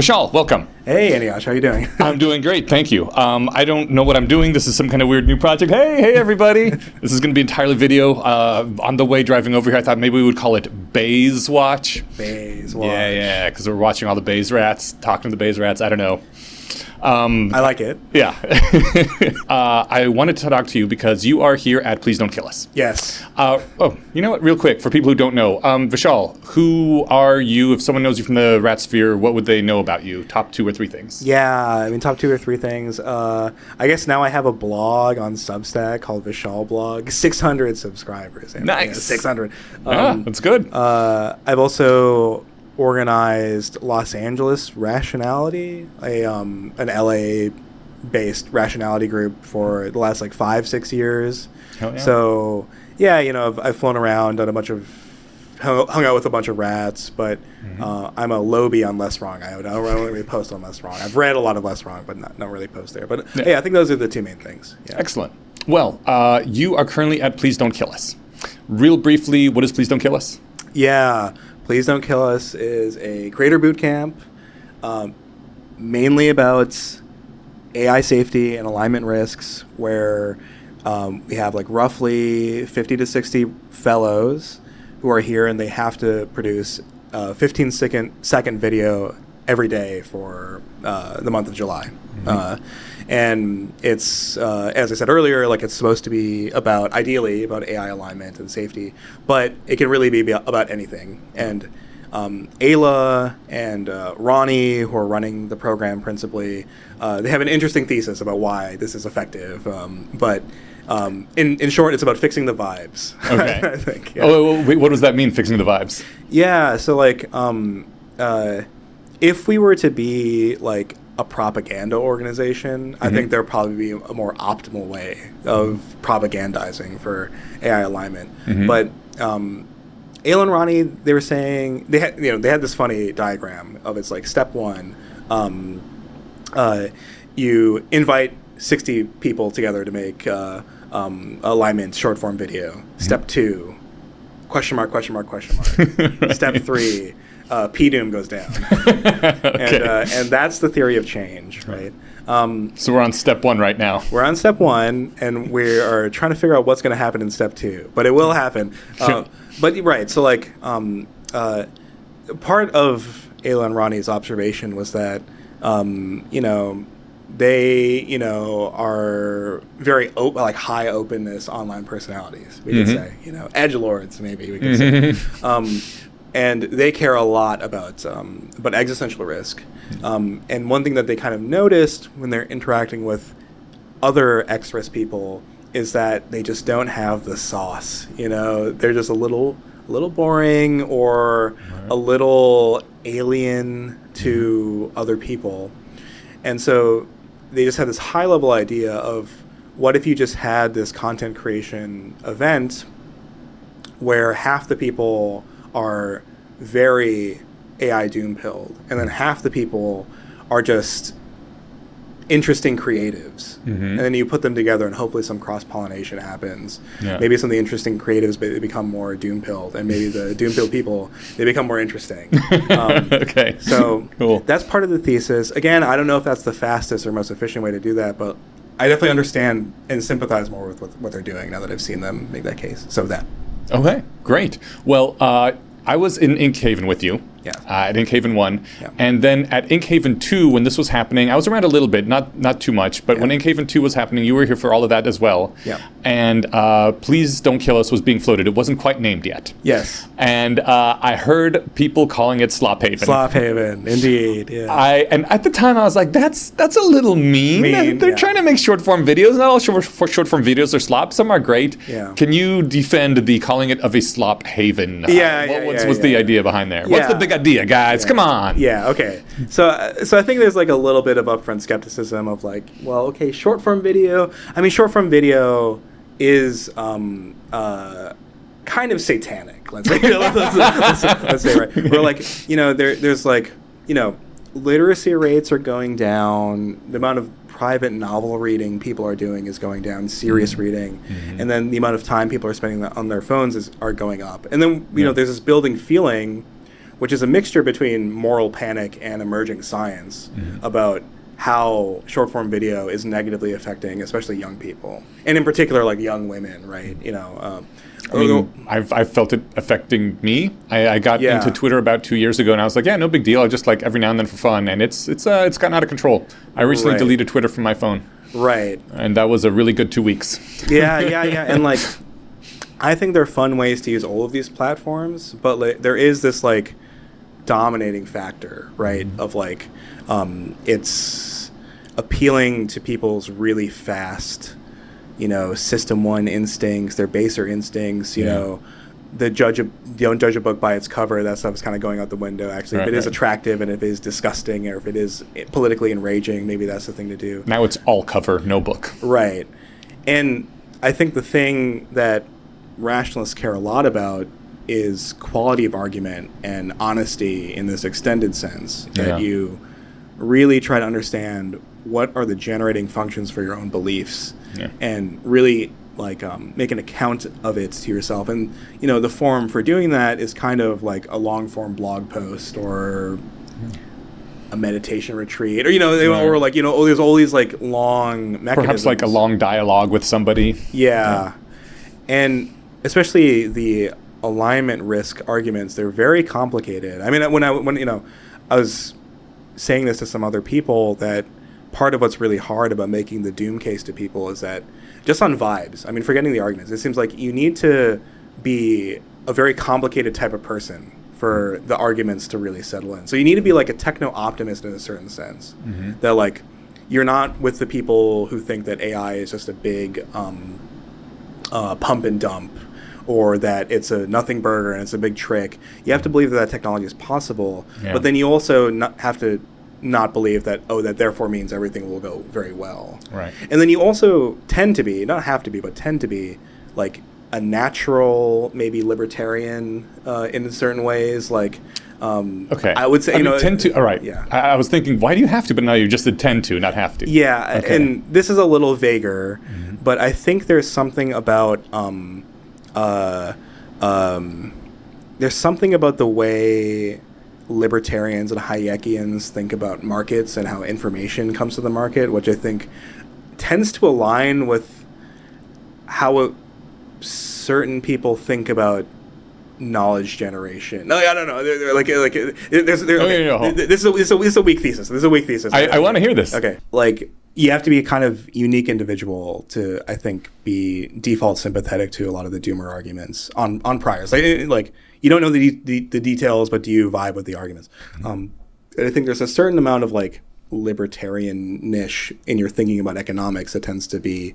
Vishal, welcome. Hey, Aniash, how you doing? I'm doing great, thank you. I don't know what I'm doing. This is some kind of weird new project. Hey, everybody. This is going to be entirely video. On the way driving over here, I thought maybe we would call it Bays Watch. Bays Watch. Yeah, because we're watching all the Bays rats, talking to the Bays rats. I don't know. I like it. Yeah. I wanted to talk to you because you are here at Please Don't Kill Us. Yes. You know what? Real quick, for people who don't know, Vishal, who are you? If someone knows you from the rat sphere, what would they know about you? Top 2 or 3 things. Yeah, I mean, top 2 or 3 things. I guess now I have a blog on Substack called Vishal Blog. 600 subscribers. Nice. Yeah, 600. That's good. I've also organized Los Angeles Rationality, an LA-based rationality group for the last 5-6 years. Hell yeah. So yeah, I've flown around, done hung out with a bunch of rats, but I'm a Lobby on Less Wrong. I don't really post on Less Wrong. I've read a lot of Less Wrong, but not really post there. But yeah, I think those are the 2 main things. Yeah. Excellent. Well, you are currently at Please Don't Kill Us. Real briefly, what is Please Don't Kill Us? Yeah. Please Don't Kill Us is a creator boot camp, mainly about AI safety and alignment risks, where we have roughly 50 to 60 fellows who are here, and they have to produce a 15-second video every day for the month of July. And it's, as I said earlier, it's supposed to be ideally about AI alignment and safety, but it can really be about anything. And Ayla and Ronnie, who are running the program principally, they have an interesting thesis about why this is effective. But in short, it's about fixing the vibes. Okay. I think. Yeah. Oh, wait, what does that mean, fixing the vibes? Yeah, so if we were to be a propaganda organization, I think there'd probably be a more optimal way of propagandizing for AI alignment. But Ayla and Ronnie, they were saying they had this funny diagram of it's step 1, you invite 60 people together to make alignment short form video. Step 2, question mark. Step 3. PDoom goes down. Okay. And that's the theory of change, right? So we're on step 1 right now. We're on step 1, and we are trying to figure out what's going to happen in step 2. But it will happen. But right, so part of Ayla and Ronnie's observation was that, they, are very high openness online personalities, we could say. Edgelords, maybe we could say. And they care a lot about existential risk. And one thing that they kind of noticed when they're interacting with other X-Risk people is that they just don't have the sauce. They're just a little boring or a little alien to other people. And so they just had this high-level idea of what if you just had this content creation event where half the people are very AI doom-pilled, and then half the people are just interesting creatives. And then you put them together, and hopefully some cross-pollination happens. Yeah. Maybe some of the interesting creatives, they become more doom-pilled, and maybe the doom-pilled people, they become more interesting. Okay. So cool. That's part of the thesis. Again, I don't know if that's the fastest or most efficient way to do that, but I definitely understand and sympathize more with what they're doing now that I've seen them make that case. So that. Okay, great. Well, I was in Inkhaven with you. Yeah. At Inkhaven 1. Yeah. And then at Inkhaven 2, when this was happening, I was around a little bit, not too much, but when Inkhaven 2 was happening, you were here for all of that as well. Yeah. And Please Don't Kill Us was being floated. It wasn't quite named yet. Yes. And I heard people calling it Slop Haven. Slop Haven, indeed. Yeah. And at the time, I was like, that's a little mean. They're trying to make short-form videos. Not all short-form videos are slop. Some are great. Yeah. Can you defend the calling it of a Slop Haven? What's the idea behind there? What's the big idea, guys? Come on. Yeah, okay. So I think there's a little bit of upfront skepticism of short form video. I mean, short form video is kind of satanic. Let's say, let's say, right. We're there's literacy rates are going down. The amount of private novel reading people are doing is going down, serious reading, and then the amount of time people are spending on their phones are going up. And then, there's this building feeling which is a mixture between moral panic and emerging science about how short form video is negatively affecting especially young people, and in particular like young women, right? I mean, I've felt it affecting me. I got into Twitter about 2 years ago, and I was like, yeah, no big deal. I just like every now and then for fun, and it's gotten out of control. I recently deleted Twitter from my phone. Right. And that was a really good 2 weeks. Yeah. And like, I think there are fun ways to use all of these platforms, but like, there is this like dominating factor, right? Of like, it's appealing to people's really fast, system one instincts, their baser instincts, don't judge a book by its cover. That stuff is kind of going out the window, actually. If it is attractive and if it is disgusting or if it is politically enraging, maybe that's the thing to do. Now it's all cover, no book. Right. And I think the thing that rationalists care a lot about is quality of argument and honesty in this extended sense, that you really try to understand what are the generating functions for your own beliefs and really like make an account of it to yourself. And the form for doing that is kind of like a long form blog post or a meditation retreat, or or like there's all these like long mechanisms. Perhaps like a long dialogue with somebody. And especially the alignment risk arguments, they're very complicated. I mean, when I was saying this to some other people, that part of what's really hard about making the doom case to people is that just on vibes, I mean, forgetting the arguments, it seems like you need to be a very complicated type of person for the arguments to really settle in. So you need to be like a techno-optimist in a certain sense. That like, you're not with the people who think that AI is just a big pump and dump, or that it's a nothing burger and it's a big trick. You have to believe that technology is possible, but then you also have to not believe that, that therefore means everything will go very well. Right. And then you also tend to be, not have to be, but tend to be like a natural, maybe libertarian in certain ways. Like, I would say, tend to, all right. Yeah. I was thinking, why do you have to? But no, you just said tend to, not have to. Yeah. Okay. And this is a little vaguer, but I think there's something about, there's something about the way libertarians and Hayekians think about markets and how information comes to the market, which I think tends to align with how certain people think about knowledge generation. No, I don't know. This is a weak thesis. This is a weak thesis. I want to hear this. Okay. Like, you have to be a kind of unique individual to, I think, be default sympathetic to a lot of the doomer arguments on priors. Like you don't know the details, but do you vibe with the arguments? And I think there's a certain amount of like libertarian niche in your thinking about economics that tends to be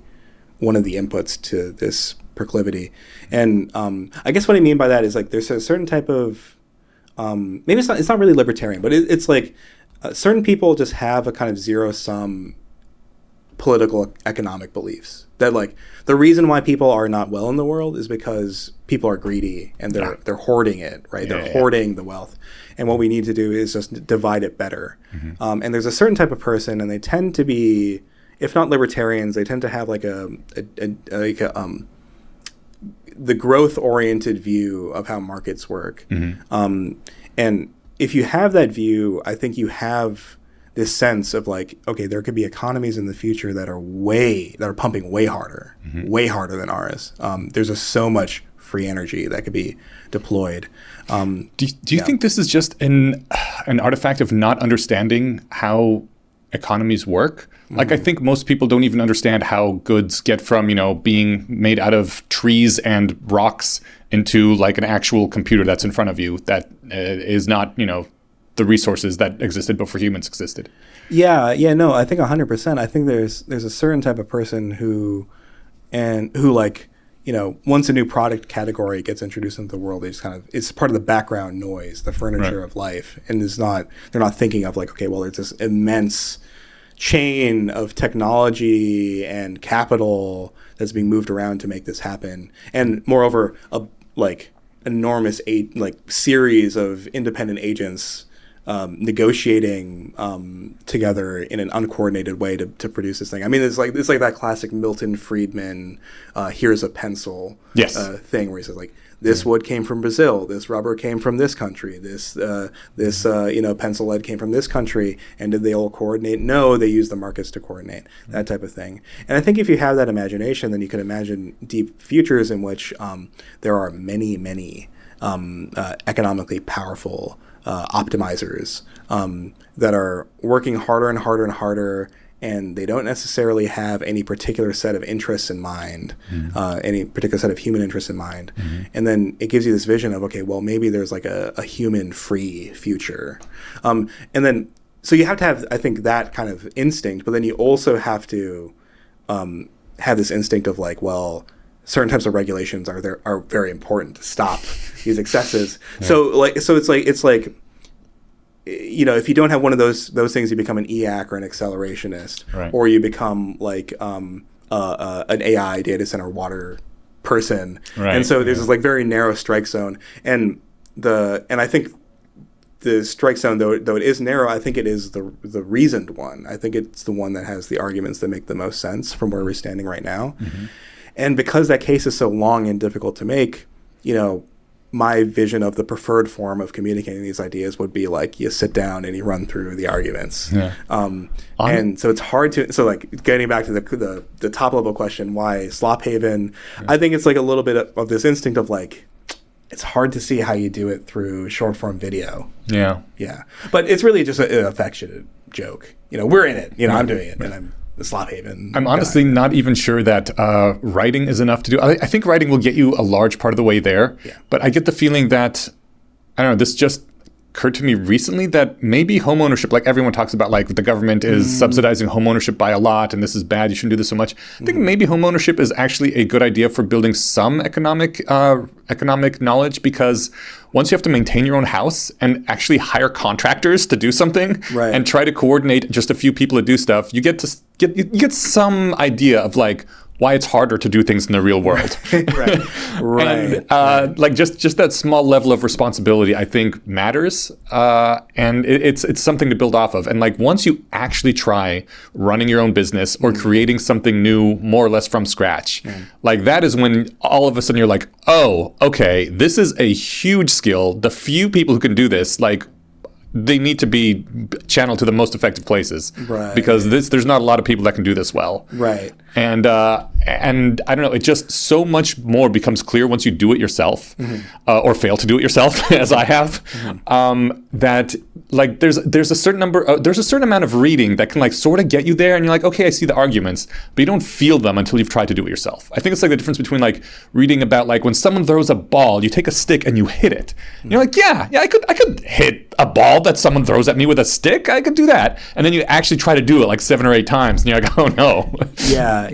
one of the inputs to this proclivity. And I guess what I mean by that is like there's a certain type of maybe it's not really libertarian, but it's like certain people just have a kind of zero-sum political economic beliefs that like the reason why people are not well in the world is because people are greedy and they're hoarding it, right? They're hoarding the wealth, and what we need to do is just divide it better. And there's a certain type of person, and they tend to be, if not libertarians, they tend to have like the growth-oriented view of how markets work. And if you have that view, I think you have this sense of like, okay, there could be economies in the future that are pumping way harder than ours. There's just so much free energy that could be deployed. Do you think this is just an artifact of not understanding how economies work? Like, I think most people don't even understand how goods get from, being made out of trees and rocks into like an actual computer that's in front of you that is not, the resources that existed before humans existed. No, I think 100%. I think there's a certain type of person who like, once a new product category gets introduced into the world, it's part of the background noise, the furniture of life, and they're not thinking of like, okay, well, there's this immense chain of technology and capital that's being moved around to make this happen, and moreover, enormous series of independent agents negotiating together in an uncoordinated way to produce this thing. I mean, it's like that classic Milton Friedman, here's a pencil thing where he says like, this wood came from Brazil, this rubber came from this country, this pencil lead came from this country, and did they all coordinate? No, they used the markets to coordinate, that type of thing. And I think if you have that imagination, then you can imagine deep futures in which there are many, many economically powerful optimizers that are working harder and harder and harder, and they don't necessarily have any particular set of interests in mind, any particular set of human interests in mind. And then it gives you this vision of, okay, well, maybe there's like a human-free future. And then, so you have to have, I think, that kind of instinct, but then you also have to have this instinct of like, well, certain types of regulations are very important to stop these excesses. Yeah. So it's like, you know, if you don't have one of those things, you become an EAC or an accelerationist, right. Or you become like an AI data center water person. Right. And so there's this like very narrow strike zone, and I think the strike zone, though it is narrow, I think it is the reasoned one. I think it's the one that has the arguments that make the most sense from where we're standing right now. And because that case is so long and difficult to make, you know, my vision of the preferred form of communicating these ideas would be like you sit down and you run through the arguments. Yeah. And so it's hard to, so like getting back to the top level question, why Slop Haven, I think it's like a little bit of this instinct of like, it's hard to see how you do it through short form video. Yeah. Yeah. But it's really just an affectionate joke. You know, we're in it, you know, I'm doing it and I'm the Slop Haven. I'm honestly not even sure that writing is enough to do. I think writing will get you a large part of the way there. Yeah. But I get the feeling that, I don't know, this just occurred to me recently that maybe homeownership, like everyone talks about, like the government is subsidizing homeownership by a lot and this is bad, you shouldn't do this so much. I think maybe homeownership is actually a good idea for building some economic knowledge, because once you have to maintain your own house and actually hire contractors to do something, right, and try to coordinate just a few people to do stuff, you get some idea of like why it's harder to do things in the real world. Right. And like just that small level of responsibility, I think matters. And it's something to build off of. And like once you actually try running your own business or creating something new more or less from scratch, like that is when all of a sudden you're like, oh, okay, this is a huge skill. The few people who can do this, like, they need to be channeled to the most effective places, right? Because there's not a lot of people that can do this well, right? And I don't know, it just so much more becomes clear once you do it yourself, or fail to do it yourself, as I have. That like there's a certain amount of reading that can like sort of get you there, and you're like, okay, I see the arguments, but you don't feel them until you've tried to do it yourself. I think it's like the difference between like reading about like when someone throws a ball, you take a stick and you hit it. And you're like, yeah, I could hit a ball that someone throws at me with a stick. I could do that. And then you actually try to do it like 7 or 8 times, and you're like, oh no. Yeah.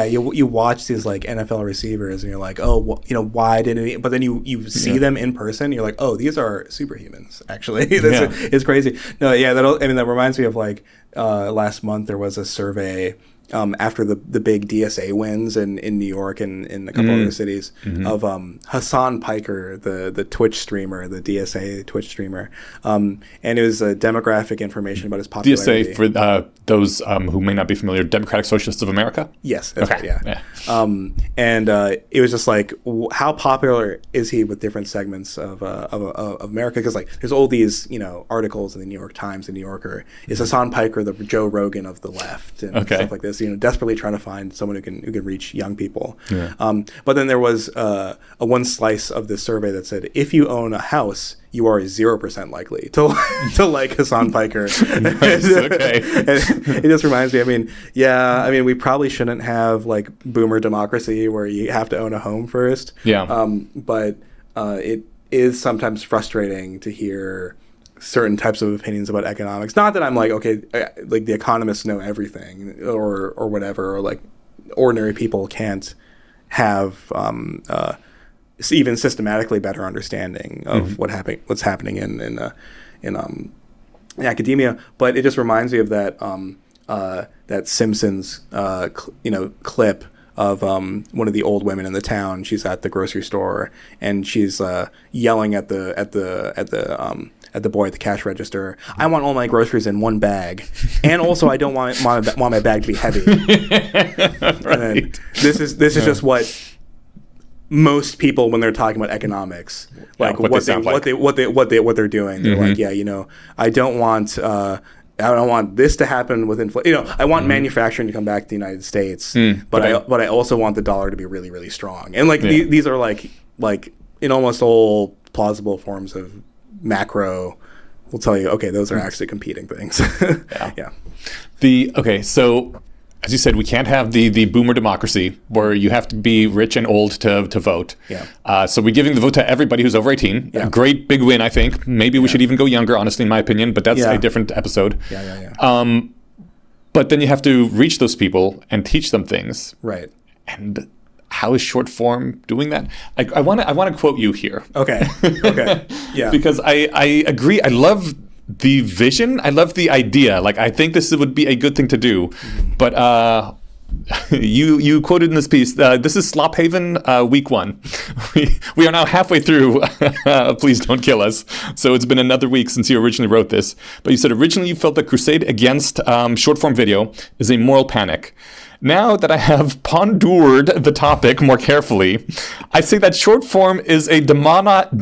You watch these like NFL receivers, and you're like, oh, well, you know, why didn't he? But then you see them in person, and you're like, oh, these are superhumans. Actually, it's crazy. No, yeah, that reminds me of like last month there was a survey. After the big DSA wins in New York and in a couple other cities, of Hassan Piker, the Twitch streamer, the DSA Twitch streamer, and it was demographic information about his popularity. DSA, for those who may not be familiar, Democratic Socialists of America? Yes, that's right, yeah. And it was just like, how popular is he with different segments of America? Because like there's all these, you know, articles in the New York Times, the New Yorker. Is Hassan Piker the Joe Rogan of the left and stuff like this? You know, desperately trying to find someone who can reach young people. Yeah. But then there was a one slice of this survey that said, if you own a house, you are 0% likely to like Hassan Piker. Nice. Okay. It just reminds me, I mean, we probably shouldn't have like boomer democracy where you have to own a home first. Yeah. But it is sometimes frustrating to hear certain types of opinions about economics. Not that I'm like, okay, like the economists know everything or whatever, or like ordinary people can't have even systematically better understanding of what's happening in academia. But it just reminds me of that that Simpsons clip of one of the old women in the town. She's at the grocery store and she's yelling at the at the boy at the cash register. I want all my groceries in one bag, and also I don't want my bag to be heavy. Right. And then this is just what most people, when they're talking about economics, like what they're doing. They're like, yeah, I don't want this to happen with inflation. I want manufacturing to come back to the United States, but I also want the dollar to be really, really strong. And these are like in almost all plausible forms of macro. Will tell you, okay, those are actually competing things. So as you said, we can't have the boomer democracy where you have to be rich and old to vote. Yeah. So we're giving the vote to everybody who's over 18. Yeah. A great big win, I think. Maybe we should even go younger, honestly, in my opinion, but that's a different episode. Yeah. But then you have to reach those people and teach them things. Right. And how is short form doing that? I want to quote you here. Okay. Yeah. Because I agree. I love the vision. I love the idea. I think this would be a good thing to do. But you quoted in this piece, this is Slop Haven, week 1. We are now halfway through Please Don't Kill Us. So it's been another week since you originally wrote this. But you said originally you felt the crusade against short form video is a moral panic. Now that I have pondered the topic more carefully, I say that short form is a demoniacal,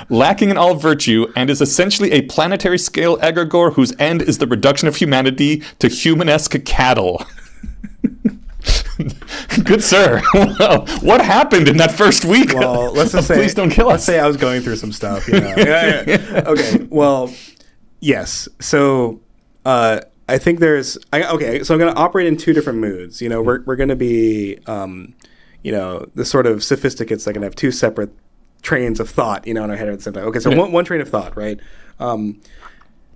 lacking in all virtue, and is essentially a planetary scale egregore whose end is the reduction of humanity to humanesque cattle. Good sir. Well, what happened in that first week? Well, let's just say, Please Don't Kill Us. Let's say I was going through some stuff. Okay. Well, yes. So, I think so I'm going to operate in 2 different moods. We're going to be, the sort of sophisticates that can have 2 separate trains of thought, in our head at the same time. Okay, so one train of thought, right?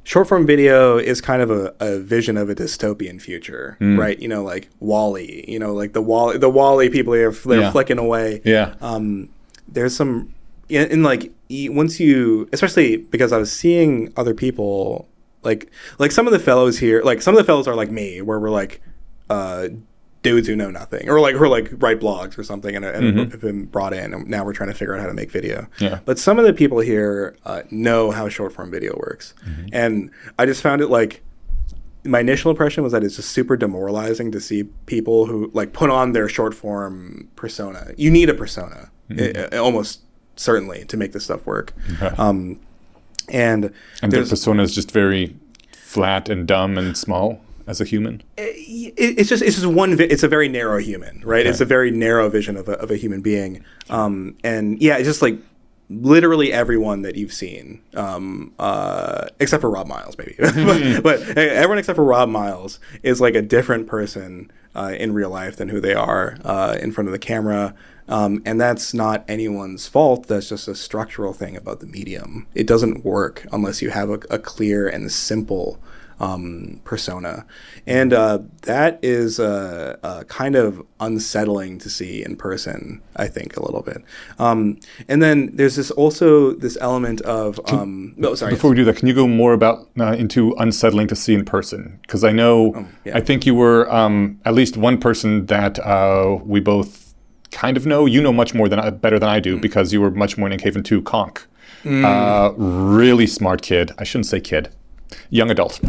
Short form video is kind of a vision of a dystopian future, right? Like WALL-E, like the WALL-E people, they're flicking away. Yeah. There's some, once you, especially because I was seeing other people, like some of the fellows here, some of the fellows are like me, where we're like dudes who know nothing, or who write blogs or something, and have been brought in, and now we're trying to figure out how to make video. Yeah. But some of the people here know how short form video works, and I just found it my initial impression was that it's just super demoralizing to see people who put on their short form persona. You need a persona, almost certainly, to make this stuff work. And their persona is just very flat and dumb and small as a human. It's just one. It's a very narrow human, right? Okay. It's a very narrow vision of a human being. And yeah, it's just literally everyone that you've seen, except for Rob Miles, maybe. but everyone except for Rob Miles is a different person in real life than who they are in front of the camera. And that's not anyone's fault. That's just a structural thing about the medium. It doesn't work unless you have a clear and simple persona. And that is kind of unsettling to see in person, I think, a little bit. And then there's this element of... Before we do that, can you go more into unsettling to see in person? Because I know, I think you were at least one person that we both kind of know. You know much more better than I do, because you were much more in Haven 2 Conk. Really smart kid. I shouldn't say kid. Young adult.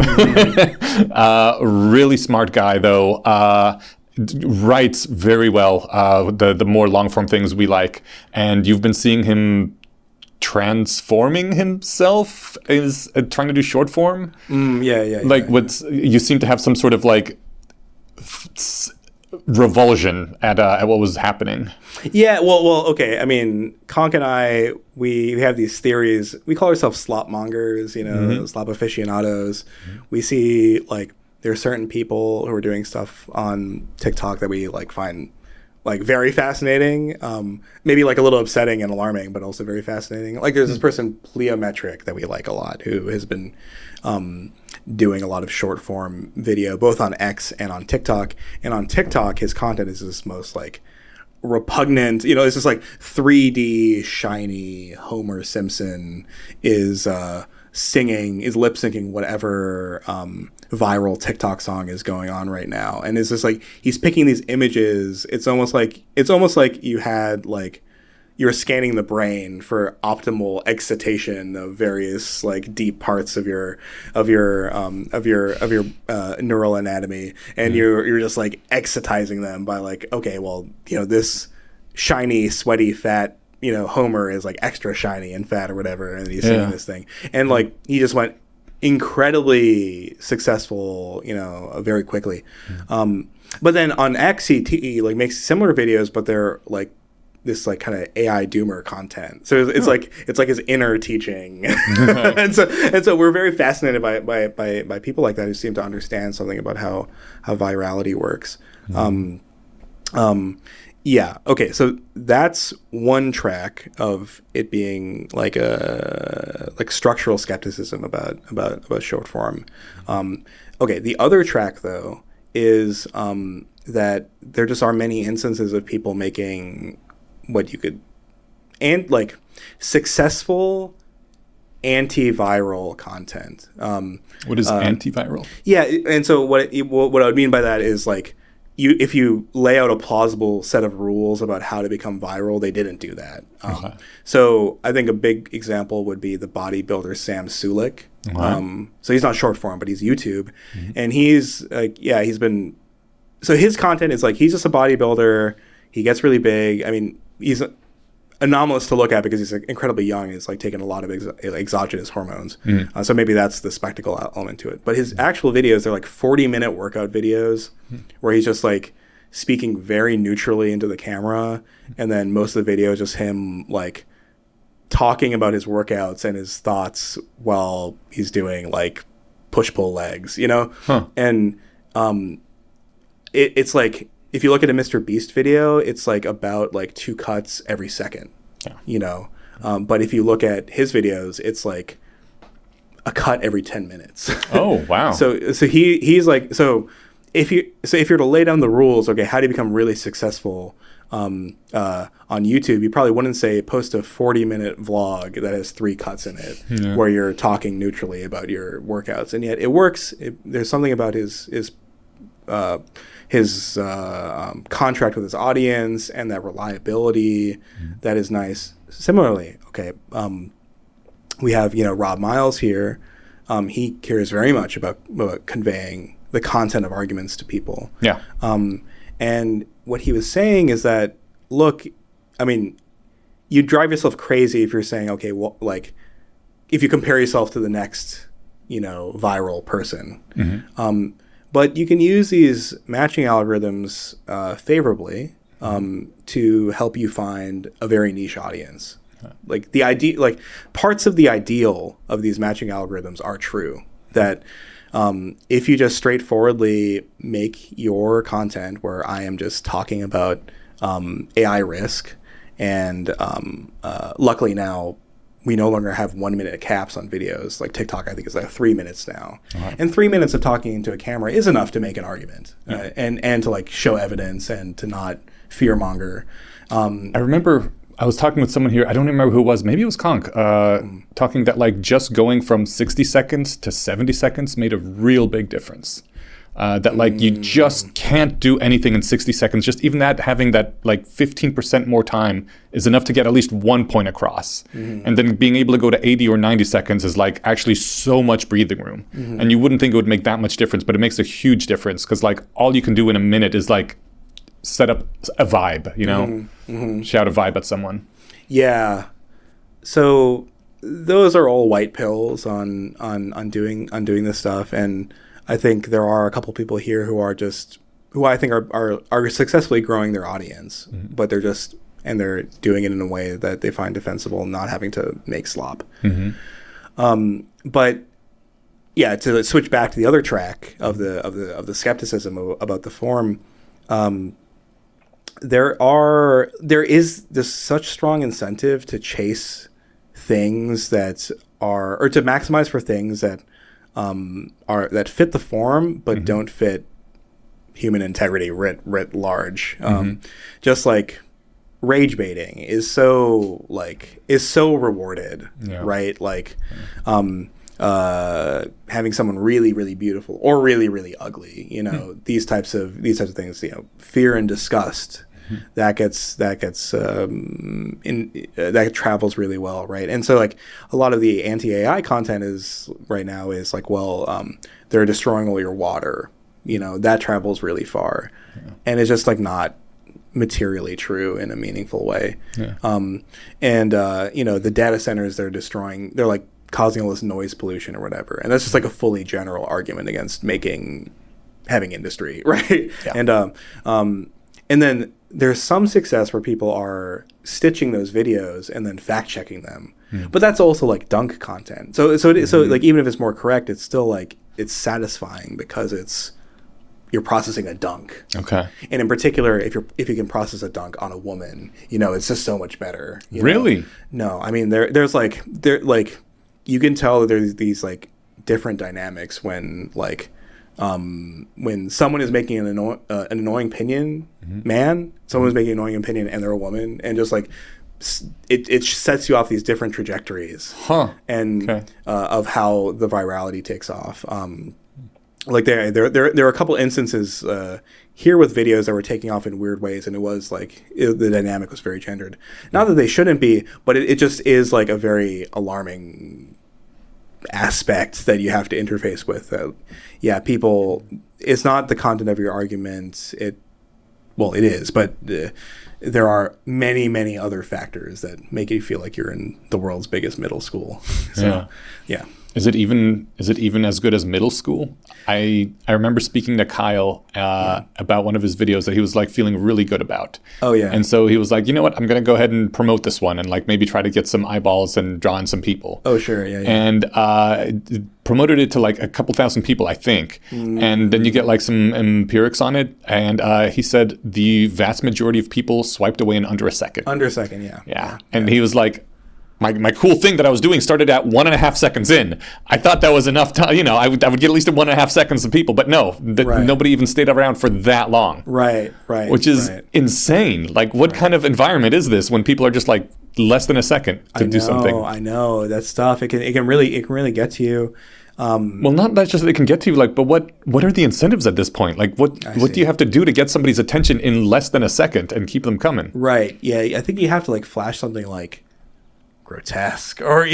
Really smart guy, though. Writes very well, the more long-form things we like. And you've been seeing him transforming himself, is trying to do short form. You seem to have some sort of revulsion at what was happening. Yeah, well, okay. I mean, Conk and I, we have these theories. We call ourselves slop mongers, slop aficionados. We see there are certain people who are doing stuff on TikTok that we find very fascinating, maybe a little upsetting and alarming, but also very fascinating. There's this person Pleometric that we like a lot, who has been doing a lot of short form video, both on X and on TikTok. And on TikTok, his content is this most repugnant, it's just 3D shiny Homer Simpson is lip syncing whatever viral TikTok song is going on right now. And it's just he's picking these images. It's almost like you had you're scanning the brain for optimal excitation of various like deep parts of your neural anatomy, and you're just like excitizing them by like, okay, well, this shiny, sweaty, fat, Homer is like extra shiny and fat or whatever, and he's saying this thing, and like he just went incredibly successful, very quickly. But then on X, he like makes similar videos, but they're like this like kind of AI doomer content. So it's like his inner teaching, and so we're very fascinated by people like that who seem to understand something about how virality works. Yeah. Okay. So that's one track of it being like structural skepticism about short form. Okay. The other track though is that there just are many instances of people making what you could like successful antiviral content. What is antiviral? Yeah. And so what I would mean by that is like, if you lay out a plausible set of rules about how to become viral, they didn't do that. So I think a big example would be the bodybuilder Sam Sulik. So he's not short form, but he's YouTube. And he's like, so his content is like, he's just a bodybuilder. He gets really big. I mean, he's anomalous to look at because he's like incredibly young. He's like taking a lot of exogenous hormones. So maybe that's the spectacle element to it. But his actual videos are like 40-minute workout videos where he's just like speaking very neutrally into the camera. And then most of the video is just him like talking about his workouts and his thoughts while he's doing like push-pull legs, And it's like, if you look at a Mr. Beast video, it's like about like 2 cuts every second, but if you look at his videos, it's like a cut every 10 minutes. Oh, wow. So he's like, if you're to lay down the rules, okay, how do you become really successful on YouTube? You probably wouldn't say post a 40-minute vlog that has 3 cuts in it where you're talking neutrally about your workouts, and yet it works. There's something about his contract with his audience and that reliability that is nice. Similarly, okay, we have Rob Miles here. He cares very much about conveying the content of arguments to people. Yeah. And what he was saying is that, look, I mean, you drive yourself crazy if you're saying, okay, well, like, if you compare yourself to the next, viral person. But you can use these matching algorithms favorably to help you find a very niche audience. Like parts of the ideal of these matching algorithms are true. That if you just straightforwardly make your content where I am just talking about AI risk, and luckily now we no longer have 1-minute caps on videos. Like TikTok, I think, is like 3 minutes now. And 3 minutes of talking into a camera is enough to make an argument and to like show evidence and to not fearmonger. I remember I was talking with someone here. I don't remember who it was. Maybe it was Conk, talking that like just going from 60 seconds to 70 seconds made a real big difference. That like you just can't do anything in 60 seconds. Just even that, having that like 15% more time is enough to get at least one point across. And then being able to go to 80 or 90 seconds is like actually so much breathing room. And you wouldn't think it would make that much difference, but it makes a huge difference because like all you can do in a minute is like set up a vibe, shout a vibe at someone. Yeah. So those are all white pills on doing this stuff. And I think there are a couple people here who I think are successfully growing their audience, but they're doing it in a way that they find defensible, not having to make slop. But yeah, to switch back to the other track of the skepticism about the form, there is this such strong incentive to chase things that are, or to maximize for things that that fit the form but don't fit human integrity writ large. Just like rage baiting is so rewarded, right? Like having someone really, really beautiful or really, really ugly, these types of things, fear and disgust that travels really well, right? And so like a lot of the anti-AI content is right now is like, well, they're destroying all your water, that travels really far, and it's just like not materially true in a meaningful way. The data centers they're destroying, they're like causing all this noise pollution or whatever, and that's just like a fully general argument against having industry, right? And then there's some success where people are stitching those videos and then fact checking them, but that's also like dunk content. So like even if it's more correct, it's still like it's satisfying because you're processing a dunk. Okay. And in particular, if you can process a dunk on a woman, it's just so much better. Really? No, I mean there's like you can tell that there's these like different dynamics when someone is making an annoying opinion, someone is making an annoying opinion and they're a woman, and just like it sets you off these different trajectories, of how the virality takes off. Like there are a couple instances here with videos that were taking off in weird ways, and it was like the dynamic was very gendered. Not that they shouldn't be, but it just is like a very alarming aspect that you have to interface with. People, it's not the content of your argument. It is, but there are many, many other factors that make you feel like you're in the world's biggest middle school. So, yeah. Is it even as good as middle school? I remember speaking to Kyle about one of his videos that he was like feeling really good about. Oh yeah. And so he was like, you know what, I'm gonna go ahead and promote this one and like maybe try to get some eyeballs and draw in some people. Oh sure, yeah. And promoted it to like a couple thousand people, I think. And then you get like some empirics on it. And he said the vast majority of people swiped away in under a second. Under a second, yeah. Yeah. And he was like, my cool thing that I was doing started at 1.5 seconds in. I thought that was enough time. I would get at least 1.5 seconds of people, but no, nobody even stayed around for that long. Right. Which is insane. Like, what kind of environment is this when people are just like less than a second to do something? I know that stuff. It can really get to you. Well, not that just that it can get to you, like, but what are the incentives at this point? Like, what do you have to do to get somebody's attention in less than a second and keep them coming? Right. Yeah. I think you have to like flash something like grotesque or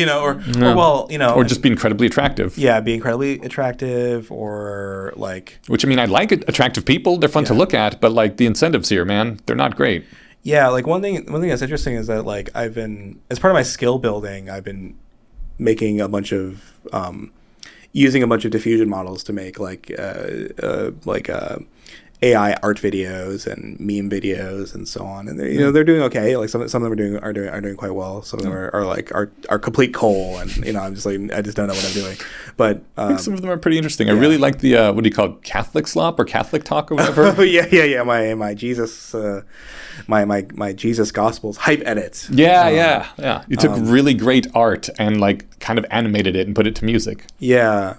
just be incredibly attractive. Yeah, be incredibly attractive, or like, which, I mean, I like attractive people, they're fun to look at, but like the incentives here, man, they're not great. Yeah, like one thing that's interesting is that like I've been, as part of my skill building, I've been making a bunch of using a bunch of diffusion models to make like AI art videos and meme videos and so on, and they're doing okay. Like some of them are doing quite well. Some of them are complete coal, and I'm just like, I just don't know what I'm doing. But I think some of them are pretty interesting. I really like the what do you call it, Catholic slop or Catholic talk or whatever. Oh yeah. My Jesus my Jesus Gospels hype edits. Yeah. You took really great art and like kind of animated it and put it to music. Yeah.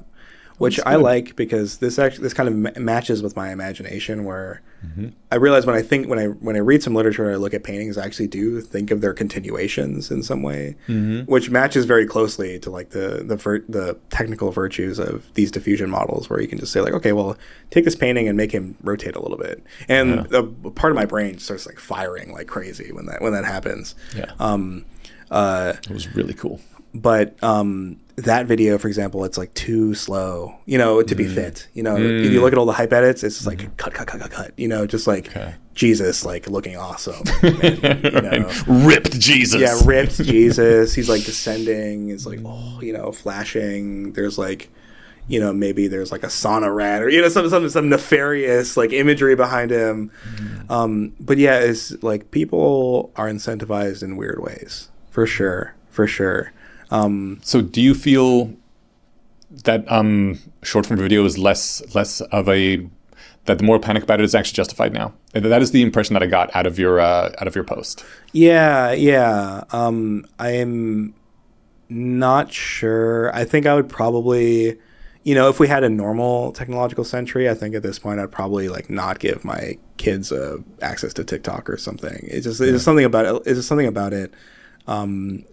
Which I like, because this kind of matches with my imagination, where I realize when I read some literature and I look at paintings, I actually do think of their continuations in some way, which matches very closely to like the technical virtues of these diffusion models, where you can just say like, okay, well, take this painting and make him rotate a little bit, and a part of my brain starts like firing like crazy when that happens. It was really cool. But that video, for example, it's like too slow, to be fit. If you look at all the hype edits, it's just like cut. Just like Jesus, like looking awesome. And, ripped Jesus. Yeah, ripped Jesus. He's like descending. It's like flashing. There's like, maybe there's like a sauna rat or some nefarious like imagery behind him. But yeah, it's like people are incentivized in weird ways, for sure. So do you feel that short form video is less of that the moral panic about it is actually justified now? That is the impression that I got out of your post. Yeah. I am not sure. I think I would probably, if we had a normal technological century, I think at this point I'd probably like not give my kids access to TikTok or something. It's just something about it. It's just something about it. Some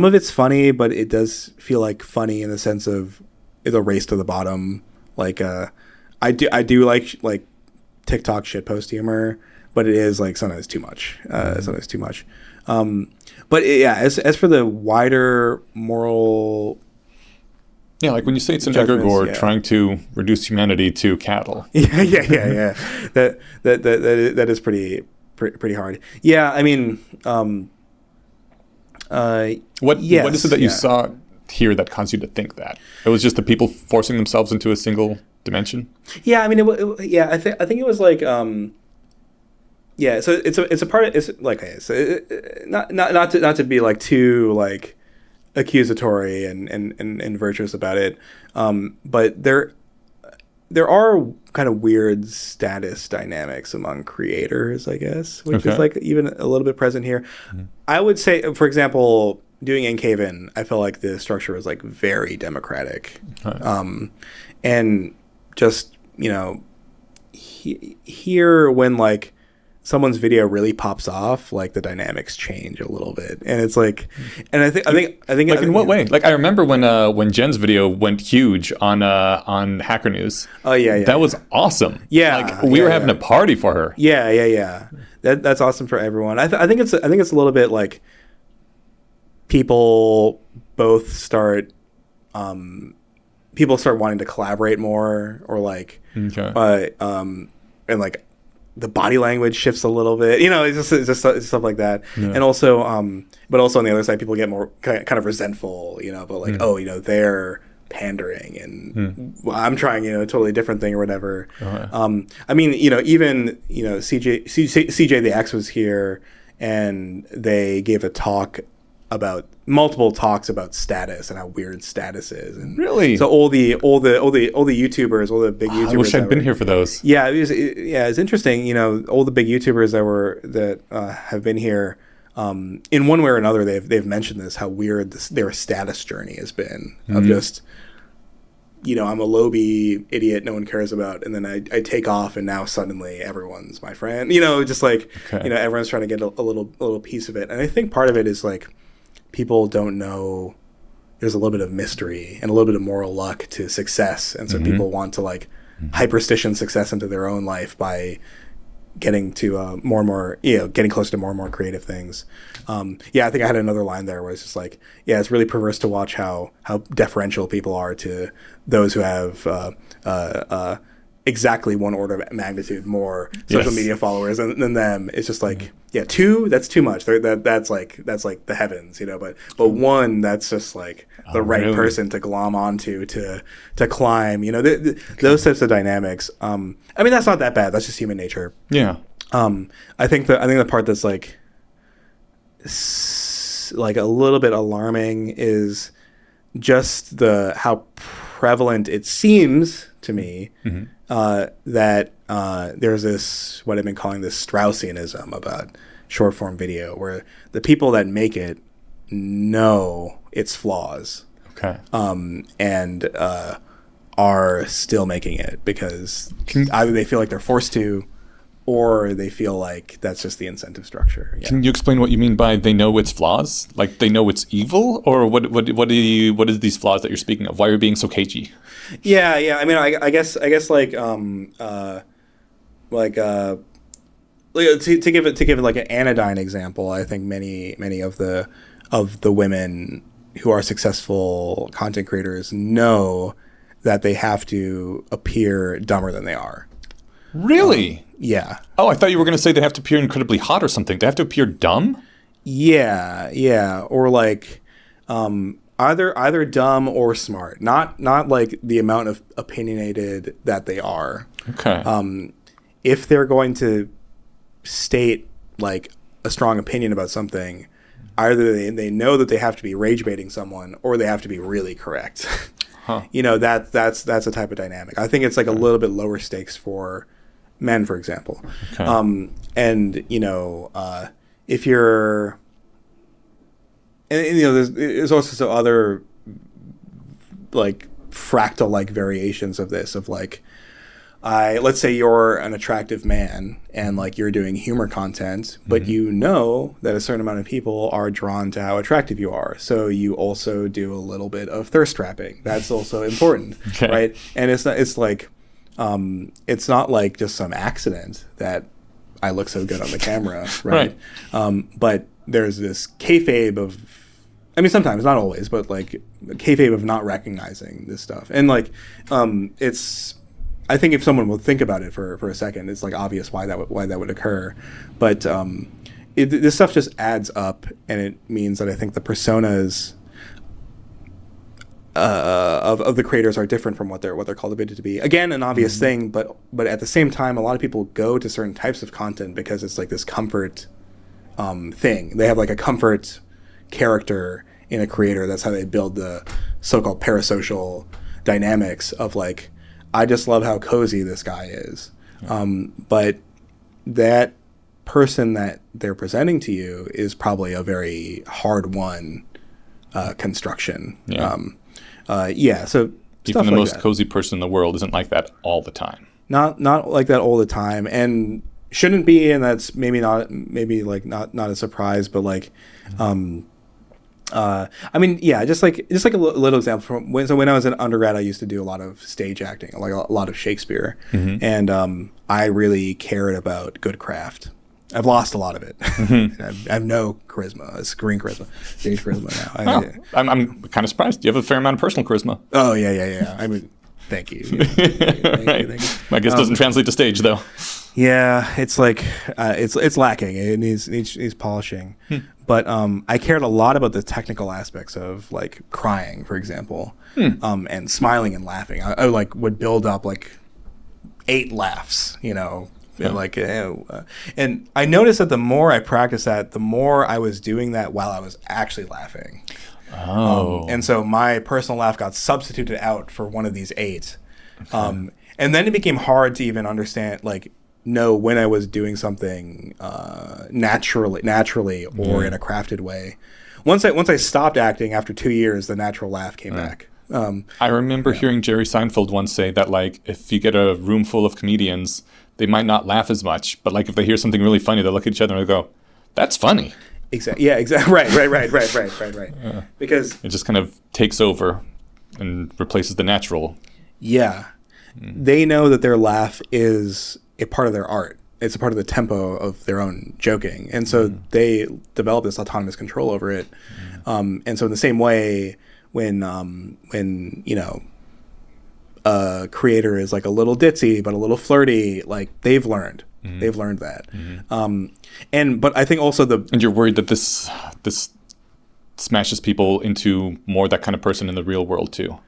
of it's funny, but it does feel like funny in the sense of it's a race to the bottom. Like I do like TikTok shitpost humor, but but it is like sometimes too much. Sometimes too much. But yeah, as for the wider moral. Yeah, like when you say it's an egregore trying to reduce humanity to cattle. Yeah. That is pretty hard. Yeah, I mean, what is it that you saw here that caused you to think that? It was just the people forcing themselves into a single dimension? Yeah, I mean, I think it was like, yeah. So it's a part of, it's like, not to be like too like accusatory and virtuous about it, but there are kind of weird status dynamics among creators, I guess, which is like even a little bit present here. Mm-hmm. I would say, for example, doing Encaven, I felt like the structure was like very democratic, and just here when like someone's video really pops off, like the dynamics change a little bit, and it's like, and I think like in what way? Like I remember when Jen's video went huge on Hacker News. Oh yeah, that was awesome. Yeah, like we were having a party for her. Yeah. That's awesome for everyone. I think it's a little bit like people start wanting to collaborate more, or like, and like the body language shifts a little bit, it's just stuff like that. Yeah. And also, but also on the other side, people get more kind of resentful, but like, they're pandering and I'm trying, a totally different thing or whatever. I mean, even, CJ the X was here and they gave multiple talks about status and how weird status is. And really? So all the YouTubers, all the big YouTubers. I wish I'd been here for those. Yeah, it's interesting. All the big YouTubers that have been here, in one way or another, they've mentioned this, how weird their status journey has been, of just, I'm a Lobby idiot no one cares about, and then I take off, and now suddenly everyone's my friend. Just like, everyone's trying to get a little piece of it. And I think part of it is like, people don't know there's a little bit of mystery and a little bit of moral luck to success, and so people want to like hyperstition success into their own life by getting to more and more, getting closer to more and more creative things. I think I had another line there where it's just like, it's really perverse to watch how deferential people are to those who have exactly one order of magnitude more social media followers than them. It's just like, two, that's too much. That's like the heavens, but one, that's just like the right person to glom onto, to climb, those types of dynamics. I mean, that's not that bad. That's just human nature. Yeah. I think the part that's like a little bit alarming is just how prevalent it seems to me that there's this, what I've been calling this Straussianism about short form video, where the people that make it know its flaws, and are still making it because either they feel like they're forced to, or they feel like that's just the incentive structure. Yeah. Can you explain what you mean by they know its flaws? Like they know it's evil, or what is these flaws that you're speaking of? Why are you being so cagey? Yeah. I mean, I guess like to give like an anodyne example, I think many of the women who are successful content creators know that they have to appear dumber than they are. Really? Yeah. Oh, I thought you were going to say they have to appear incredibly hot or something. They have to appear dumb? Yeah. Or like either dumb or smart. Not like the amount of opinionated that they are. Okay. If they're going to state like a strong opinion about something, either they know that they have to be rage baiting someone, or they have to be really correct. Huh. That's a type of dynamic. I think it's like a little bit lower stakes for men, for example. Okay. And if you're, and there's also some other like fractal like variations of this, of like, let's say you're an attractive man and like you're doing humor content, but you know that a certain amount of people are drawn to how attractive you are. So you also do a little bit of thirst trapping. That's also important, right? And it's not like just some accident that I look so good on the camera, right? But there's this kayfabe of, I mean, sometimes, not always, but like kayfabe of not recognizing this stuff. And like, it's, I think if someone will think about it for a second, it's like obvious why that would occur. But this stuff just adds up, and it means that I think the personas of the creators are different from what they're cultivated to be. Again, an obvious thing, but at the same time, a lot of people go to certain types of content because it's like this comfort thing. They have like a comfort character in a creator. That's how they build the so-called parasocial dynamics of like, I just love how cozy this guy is. But that person that they're presenting to you is probably a very hard-won construction. So even the like most that. cozy person in the world isn't like that all the time. Not like that all the time, and shouldn't be, and that's maybe not a surprise, but like, I mean, yeah, just like a little example from when I was an undergrad, I used to do a lot of stage acting, like a lot of Shakespeare, and I really cared about good craft. I've lost a lot of it. I have no charisma, screen charisma, stage charisma now. I'm kind of surprised. You have a fair amount of personal charisma. Oh yeah. I mean, thank you. Thank you. I guess doesn't translate to stage though. Yeah, it's like it's lacking. It needs polishing. But I cared a lot about the technical aspects of like crying, for example, and smiling and laughing. I like would build up like 8 laughs, and I noticed that the more I practiced that, the more I was doing that while I was actually laughing. And so my personal laugh got substituted out for one of these 8. Okay. And then it became hard to even understand, like, know when I was doing something naturally or in a crafted way. Once I stopped acting after 2 years, the natural laugh came back. I remember hearing Jerry Seinfeld once say that, like, if you get a room full of comedians, they might not laugh as much, but like if they hear something really funny, they'll look at each other and they'll go, "That's funny." Exactly. Yeah. Exactly. Right. Yeah. Because it just kind of takes over and replaces the natural. Yeah. They know that their laugh is a part of their art. It's a part of the tempo of their own joking. And so they develop this autonomous control over it. And so in the same way, when a creator is like a little ditzy, but a little flirty, like they've learned that. But I think also and you're worried that this smashes people into more that kind of person in the real world too.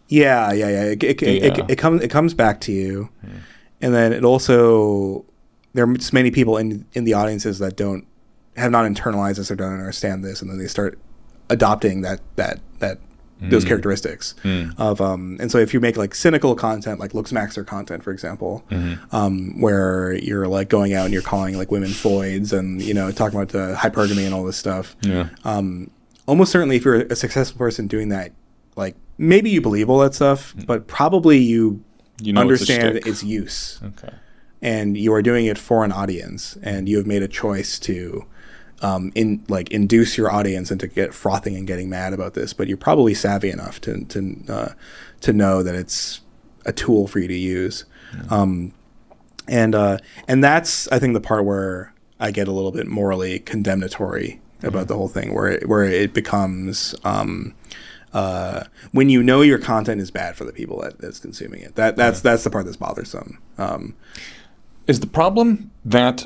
Yeah. It comes back to you. And then it also, there are just many people in the audiences that have not internalized this or don't understand this, and then they start adopting those characteristics of and so if you make like cynical content, like Looksmaxer content, for example, where you're like going out and you're calling like women foids and talking about hypergamy and all this stuff, almost certainly if you're a successful person doing that, like maybe you believe all that stuff, but probably you understand its use. Okay. And you are doing it for an audience, and you have made a choice to induce your audience into get frothing and getting mad about this, but you're probably savvy enough to know that it's a tool for you to use. And that's, I think, the part where I get a little bit morally condemnatory about the whole thing, where it becomes when you know your content is bad for the people that's consuming it. That's the part that's bothersome. Is the problem that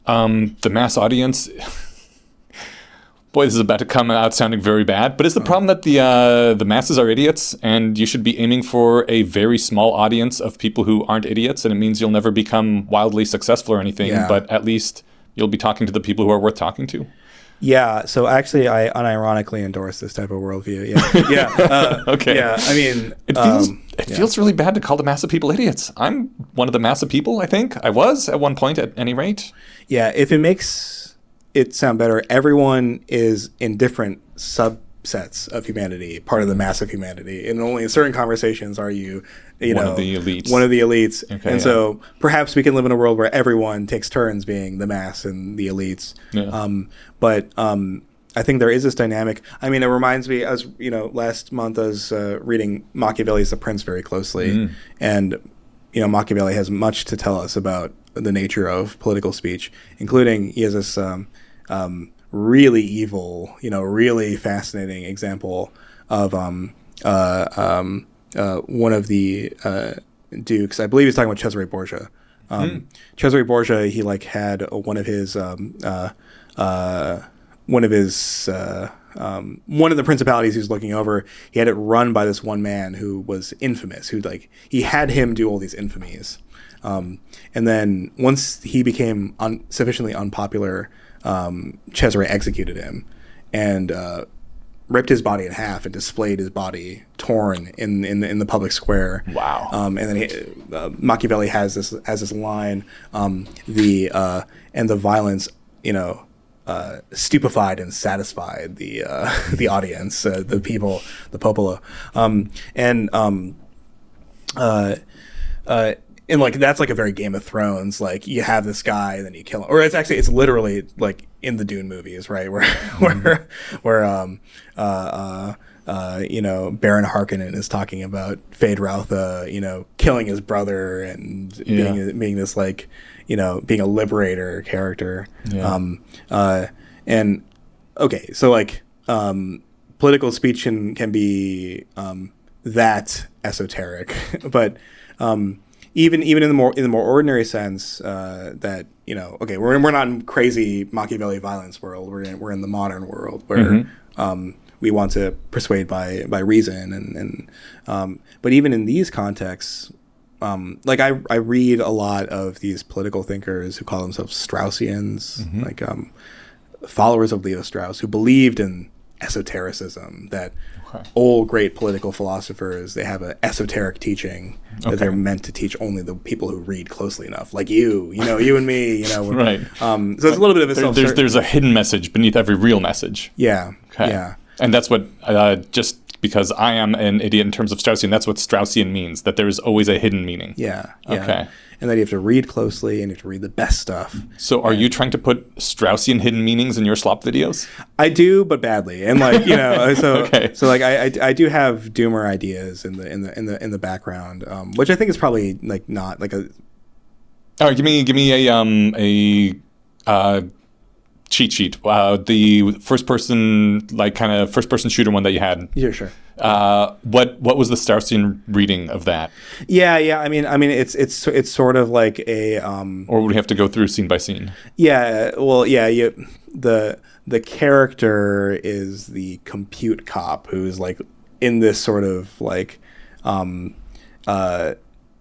the mass audience? Boy, this is about to come out sounding very bad. But is the problem that the masses are idiots, and you should be aiming for a very small audience of people who aren't idiots, and it means you'll never become wildly successful or anything, but at least you'll be talking to the people who are worth talking to? Yeah, so actually, I unironically endorse this type of worldview. Yeah. Okay. Yeah, I mean, it feels really bad to call the mass of people idiots. I'm one of the mass of people. I think I was at one point, at any rate. Yeah, if it makes it sound better, everyone is in different subsets of humanity, part of the mass of humanity, and only in certain conversations are you one of the elites. One of the elites. Okay, and so perhaps we can live in a world where everyone takes turns being the mass and the elites. Yeah. But I think there is this dynamic. I mean, it reminds me, last month I was reading Machiavelli's The Prince very closely, and Machiavelli has much to tell us about the nature of political speech, including he has this really evil, really fascinating example of one of the dukes. I believe he's talking about Cesare Borgia. Cesare Borgia, he had one of the principalities he was looking over. He had it run by this one man who was infamous, who he had him do all these infamies. And then once he became sufficiently unpopular, Cesare executed him and ripped his body in half and displayed his body torn in the public square. Wow. And then Machiavelli has this line, and the violence, stupefied and satisfied the audience, the people, the popolo, and that's a very Game of Thrones. You have this guy, and then you kill him, or it's literally in the Dune movies, right? Where Baron Harkonnen is talking about Feyd-Rautha, killing his brother and being this being a liberator character. Yeah. And okay, so political speech can be that esoteric, but even in the more ordinary sense, that okay, we're not in crazy Machiavelli violence world. We're in the modern world where we want to persuade by reason, and but even in these contexts, I read a lot of these political thinkers who call themselves Straussians, followers of Leo Strauss, who believed in esotericism, that old great political philosophers, they have an esoteric teaching that they're meant to teach only the people who read closely enough, like you and me, right. So it's a little bit of there's a hidden message beneath every real message. Yeah. Okay. Yeah. And that's what just because I am an idiot in terms of Straussian, that's what Straussian means, that there is always a hidden meaning. Yeah. Okay. And that you have to read closely and you have to read the best stuff. So are you trying to put Straussian hidden meanings in your slop videos? I do, but badly. And so okay. So I do have doomer ideas in the background, which I think is probably not a. All right, give me a cheat sheet. The first person shooter one that you had. Yeah, sure. What was the Straussian reading of that? Yeah. I mean, it's sort of like a. Or would we have to go through scene by scene? Yeah. Well, yeah. The character is the compute cop who's in this sort of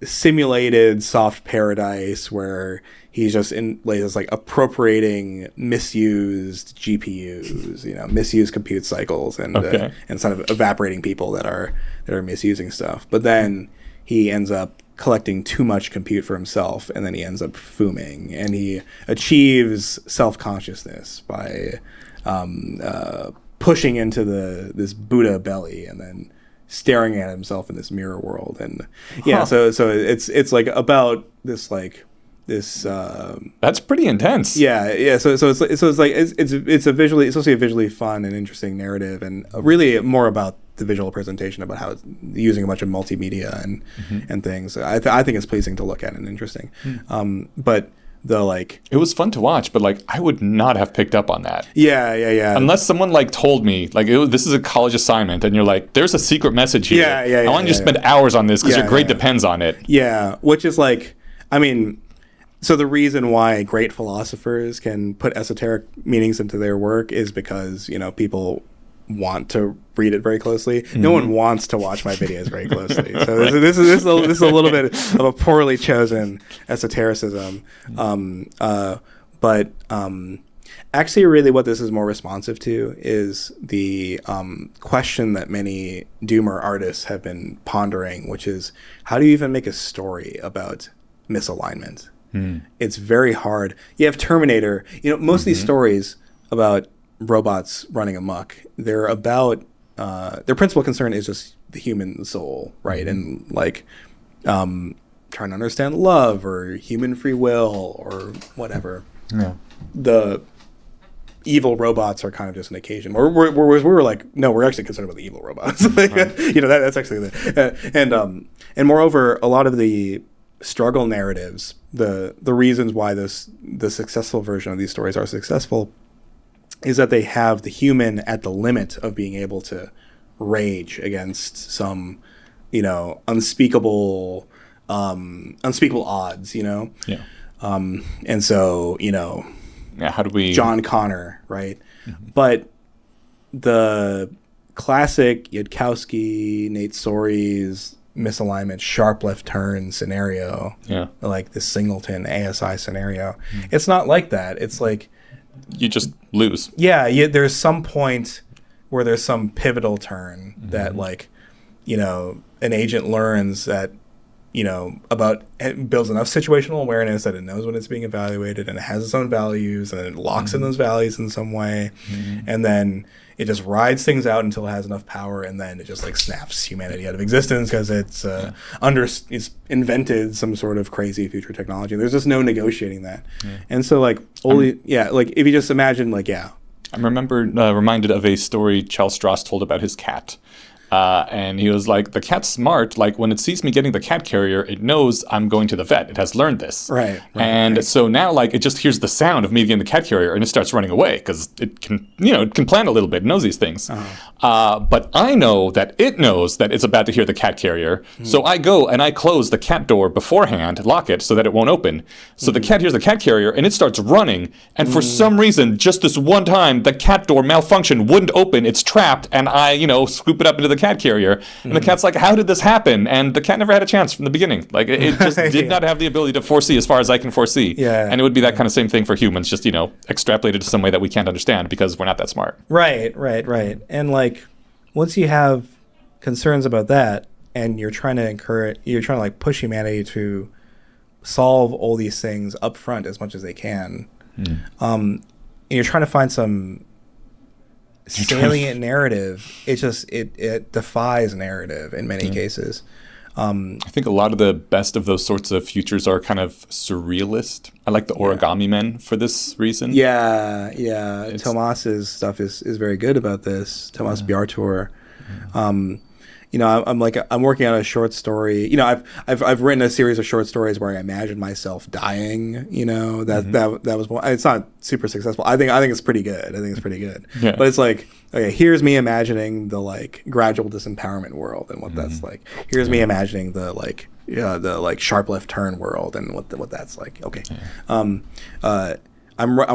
simulated soft paradise where he's just appropriating misused GPUs, misused compute cycles, and sort of evaporating people that are misusing stuff. But then he ends up collecting too much compute for himself, and then he ends up fuming, and he achieves self-consciousness by pushing into this Buddha belly, and then staring at himself in this mirror world. And so it's about this that's pretty intense. So it's a visually fun and interesting narrative, and really more about the visual presentation, about how it's using a bunch of multimedia and things. I think it's pleasing to look at and interesting. But it was fun to watch, but I would not have picked up on that. Yeah. Unless someone told me this is a college assignment, and you're there's a secret message here. I want you to spend hours on this because your grade depends on it. Yeah, which is so the reason why great philosophers can put esoteric meanings into their work is because people want to read it very closely. No one wants to watch my videos very closely. So this is a little bit of a poorly chosen esotericism. But actually, really, what this is more responsive to is the question that many doomer artists have been pondering, which is, how do you even make a story about misalignment? It's very hard. You have Terminator. Most of these stories about robots running amok, they're about their principal concern is just the human soul, right? And trying to understand love or human free will or whatever. Yeah. The evil robots are kind of just an occasion. We were no, we're actually concerned about the evil robots. That's actually and moreover, a lot of the struggle narratives, the reasons why the successful version of these stories are successful is that they have the human at the limit of being able to rage against some, unspeakable odds, Yeah. And so, How do we... John Connor, right? But the classic Yudkowsky, Nate Soares misalignment, sharp left turn scenario, like the Singleton ASI scenario, it's not like that. It's like you just lose. Yeah, there's some point where there's some pivotal turn that, like, an agent learns that, about, it builds enough situational awareness that it knows when it's being evaluated and it has its own values and it locks in those values in some way. And then it just rides things out until it has enough power, and then it just like snaps humanity out of existence because it's it's invented some sort of crazy future technology. There's just no negotiating that. And so like like if you just imagine I'm reminded of a story Charles Stross told about his cat. And he was like, the cat's smart. Like, when it sees me getting the cat carrier, it knows I'm going to the vet. It has learned this. Right. So now, like, it just hears the sound of me getting the cat carrier, and it starts running away because it can, it can plan a little bit. It knows these things. But I know that it knows that it's about to hear the cat carrier. So I go and I close the cat door beforehand, lock it so that it won't open. So the cat hears the cat carrier, and it starts running. And for some reason, just this one time, the cat door malfunctioned, wouldn't open. It's trapped, and I, scoop it up into the cat carrier, and the cat's like, how did this happen? And the cat never had a chance from the beginning. Like, it just did not have the ability to foresee as far as I can foresee. And it would be that kind of same thing for humans, just extrapolated to some way that we can't understand because we're not that smart. Right. And like, once you have concerns about that, and you're trying to like push humanity to solve all these things up front as much as they can, and you're trying to find some salient narrative, it defies narrative in many cases. I think a lot of the best of those sorts of futures are kind of surrealist. I like the Origami Men for this reason. Tomas's stuff is very good about this. Tomas Bjartur. I'm working on a short story. I've written a series of short stories where I imagine myself dying. That was one. It's not super successful. I think it's pretty good. But it's like, okay, here's me imagining the like gradual disempowerment world and what that's like. Here's me imagining the like sharp left turn world and what that's like. Okay, I'm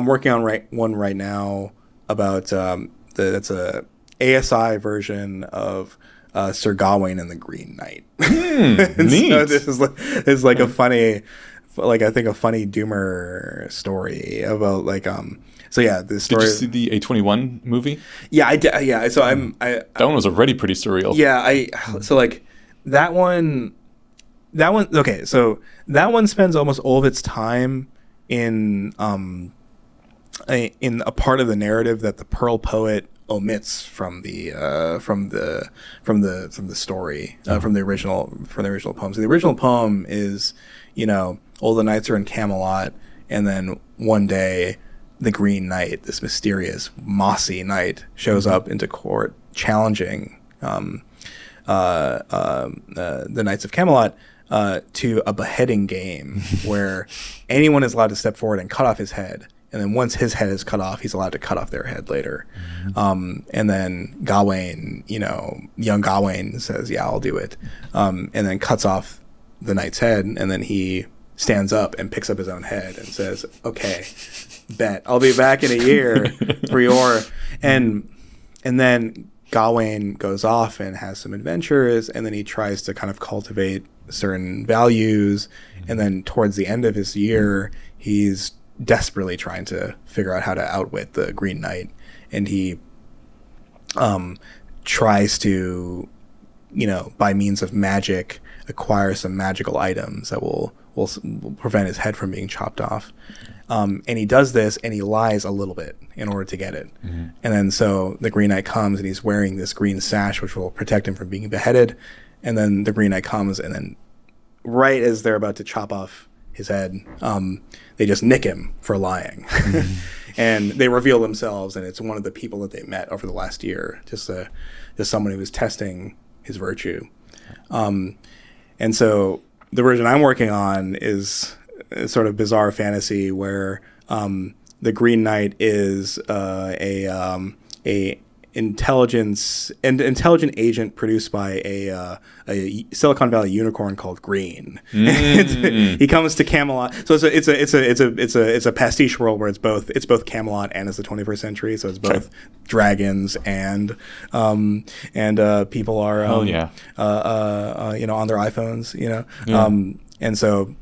working on one right now about that's a ASI version of Sir Gawain and the Green Knight. Neat. So this is like a funny, like, I think a funny doomer story about like this story. Did you see the A21 movie? Yeah, I did. Yeah, so that one was already pretty surreal. Yeah, so like that one. Okay, so that one spends almost all of its time in a part of the narrative that the Pearl poet omits from the story, from the original poem. So the original poem is, all the knights are in Camelot, and then one day the Green Knight, this mysterious mossy knight, shows up into court challenging the Knights of Camelot to a beheading game where anyone is allowed to step forward and cut off his head. And then once his head is cut off, he's allowed to cut off their head later. And then Gawain, young Gawain says, yeah, I'll do it. And then cuts off the knight's head. And then he stands up and picks up his own head and says, okay, bet. I'll be back in a year for your... And then Gawain goes off and has some adventures. And then he tries to kind of cultivate certain values. And then towards the end of his year, he's desperately trying to figure out how to outwit the Green Knight, and he tries to, by means of magic, acquire some magical items that will prevent his head from being chopped off. And he does this, and he lies a little bit in order to get it. And then so the Green Knight comes, and he's wearing this green sash, which will protect him from being beheaded. And then the Green Knight comes, and then right as they're about to chop off his head, they just nick him for lying. And they reveal themselves, and it's one of the people that they met over the last year, just someone who was testing his virtue. And so the version I'm working on is a sort of bizarre fantasy where the Green Knight is a intelligent agent produced by a Silicon Valley unicorn called Green. He comes to Camelot, so it's a pastiche world where it's both Camelot and it's the 21st century. So it's both dragons and people are on their iPhones, and so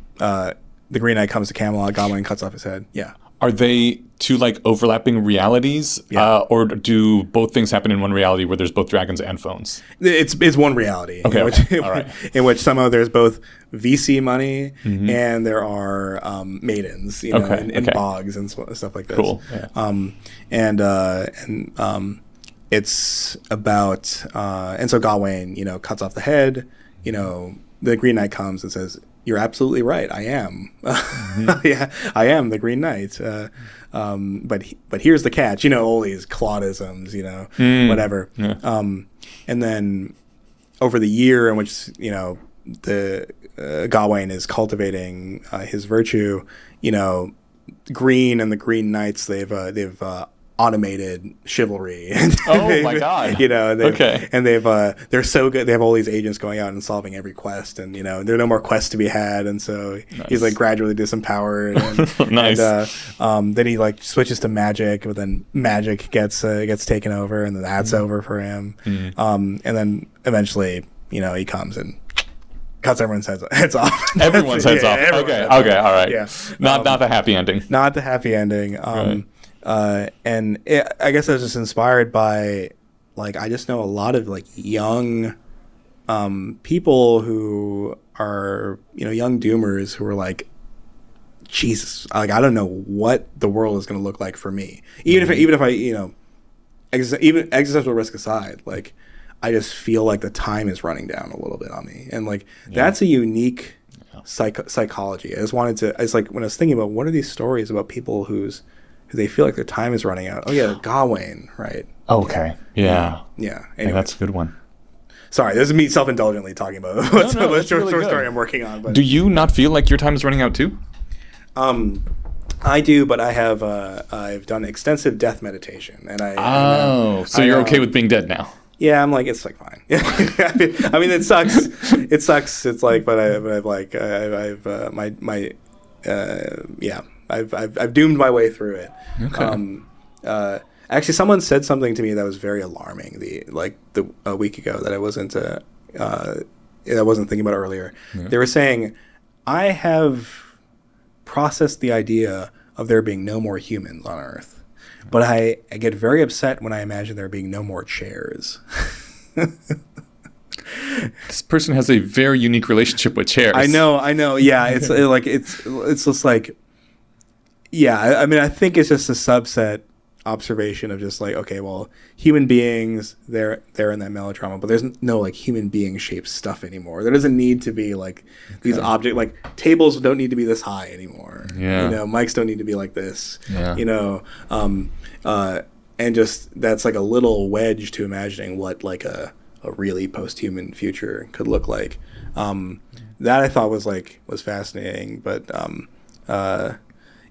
the Green Knight comes to Camelot. Gawain cuts off his head. Yeah. Are they two like overlapping realities, or do both things happen in one reality where there's both dragons and phones? It's one reality. Okay, all right. In which somehow there's both VC money and there are maidens, in bogs and stuff like this. Cool. Yeah. It's about and so Gawain, cuts off the head. The Green Knight comes and says, "You're absolutely right. I am. Yeah, I am the Green Knight. But here's the catch. All these Claudisms. Whatever. Yeah. And then over the year in which the Gawain is cultivating his virtue, Green and the Green Knights they've automated chivalry. Oh my God! And they're so good. They have all these agents going out and solving every quest, and there are no more quests to be had, and so he's like gradually disempowered. And, nice. And, then he like switches to magic, but then magic gets taken over, and then that's over for him. And then eventually, he comes and cuts everyone's heads off. Everyone's heads off. Okay, all right. Yeah. Not the happy ending. Not the happy ending. Right. I guess I was just inspired by, I just know a lot of young people who are young doomers who are like, Jesus, I don't know what the world is going to look like for me. Even if I even existential risk aside, I just feel like the time is running down a little bit on me, and that's a unique psychology. I just wanted to. It's when I was thinking about what are these stories about people who they feel like their time is running out. Oh yeah, Gawain, right? Okay. Yeah. Yeah. Anyway. That's a good one. Sorry, this is me self-indulgently talking about what short story I'm working on. But do you not feel like your time is running out too? I do, but I have I've done extensive death meditation, and so you're okay with being dead now? Yeah, I'm it's fine. I mean, it sucks. It sucks. It's but I've doomed my way through it. Okay. Actually, someone said something to me that was very alarming. A week ago that I wasn't thinking about earlier. Yeah. They were saying, I have processed the idea of there being no more humans on Earth, but I get very upset when I imagine there being no more chairs. This person has a very unique relationship with chairs. I know. Yeah, it's just yeah. I mean, I think it's just a subset observation of just okay, well, human beings, they're in that melodrama, but there's no human being shaped stuff anymore. There doesn't need to be these objects, tables don't need to be this high anymore. Yeah. Mics don't need to be like this. Yeah. And just that's a little wedge to imagining what a really post-human future could look like. That I thought was fascinating, but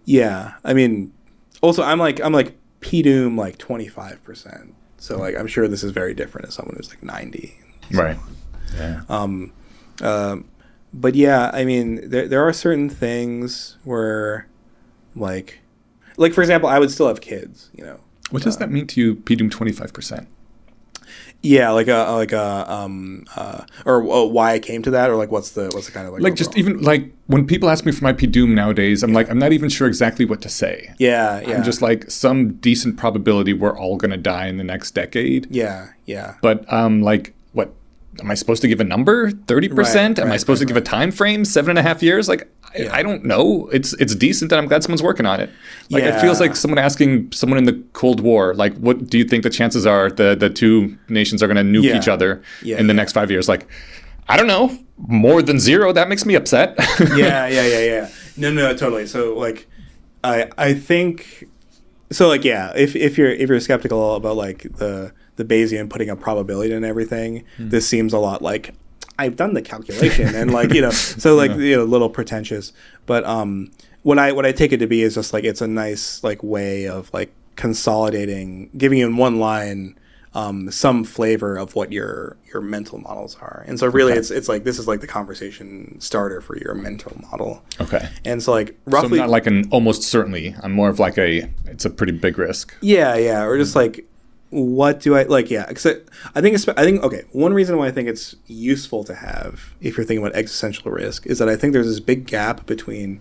yeah, I mean, also I'm P-Doom 25%. So I'm sure this is very different as someone who's 90. So, right. Yeah. But yeah, I mean, there are certain things where for example, I would still have kids, What does that mean to you, P-Doom 25%? Yeah, or why I came to that, or what's the kind of just even when people ask me for my P-Doom nowadays, I'm I'm not even sure exactly what to say. Yeah. I'm just some decent probability we're all gonna die in the next decade. Yeah. But what am I supposed to give a number? 30%? Am I supposed to give a time frame? 7.5 years? I don't know. It's decent, and I'm glad someone's working on it. It feels like someone asking someone in the Cold War, what do you think the chances are the two nations are going to nuke each other in the next 5 years? I don't know. More than 0. That makes me upset. Yeah. No, totally. So I think so. If you're skeptical about the Bayesian putting a probability in everything, this seems a lot I've done the calculation, and like, you know, so like, you know, a little pretentious, but what I take it to be is just like, it's a nice like way of like consolidating, giving you in one line some flavor of what your mental models are. And so really it's like, this is like the conversation starter for your mental model. Okay. And so like roughly, so not like an almost certainly, I'm more of like it's a pretty big risk. Yeah. Or just like, what do I like? Yeah. Cause I think, okay. One reason why I think it's useful to have, if you're thinking about existential risk, is that I think there's this big gap between,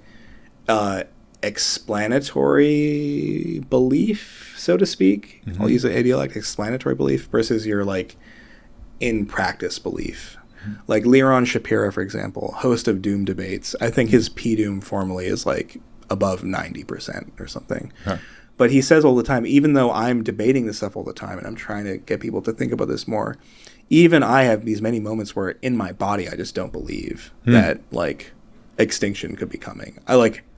explanatory belief, so to speak. Mm-hmm. I'll use the idea like explanatory belief versus your like in practice belief. Mm-hmm. Like Liron Shapira, for example, host of Doom debates. I think his P-Doom formally is like above 90% or something. Huh. But he says all the time, even though I'm debating this stuff all the time and I'm trying to get people to think about this more, even I have these many moments where in my body I just don't believe that like extinction could be coming.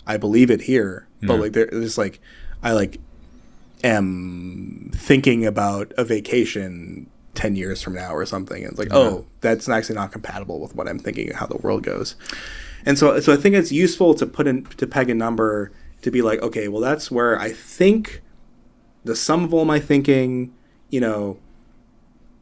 I believe it here, but like there's like I like am thinking about a vacation 10 years from now or something, and it's like, oh, that's actually not compatible with what I'm thinking of how the world goes. And so I think it's useful to peg a number to be like, okay, well, that's where I think the sum of all my thinking, you know,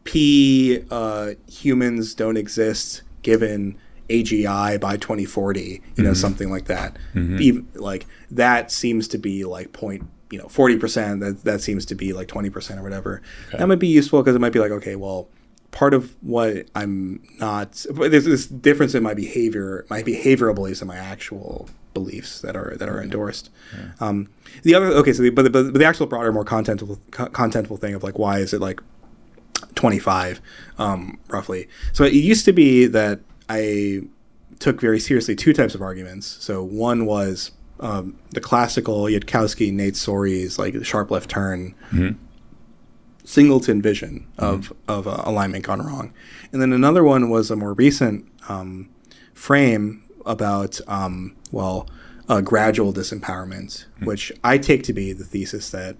humans don't exist given AGI by 2040, you know, something like that. Mm-hmm. Even, like that seems to be like 40%. That seems to be like 20% or whatever. Okay. That might be useful because it might be like, okay, well, part of what I'm not, there's this difference in my behavioral beliefs and my actual beliefs that are endorsed. Yeah. The other, okay, so but the actual broader, more contentful thing of like, why is it like 25 roughly? So it used to be that I took very seriously two types of arguments. So one was the classical Yudkowsky, Nate Sory's like sharp left turn, singleton vision of alignment gone wrong, and then another one was a more recent frame about gradual disempowerment, which I take to be the thesis that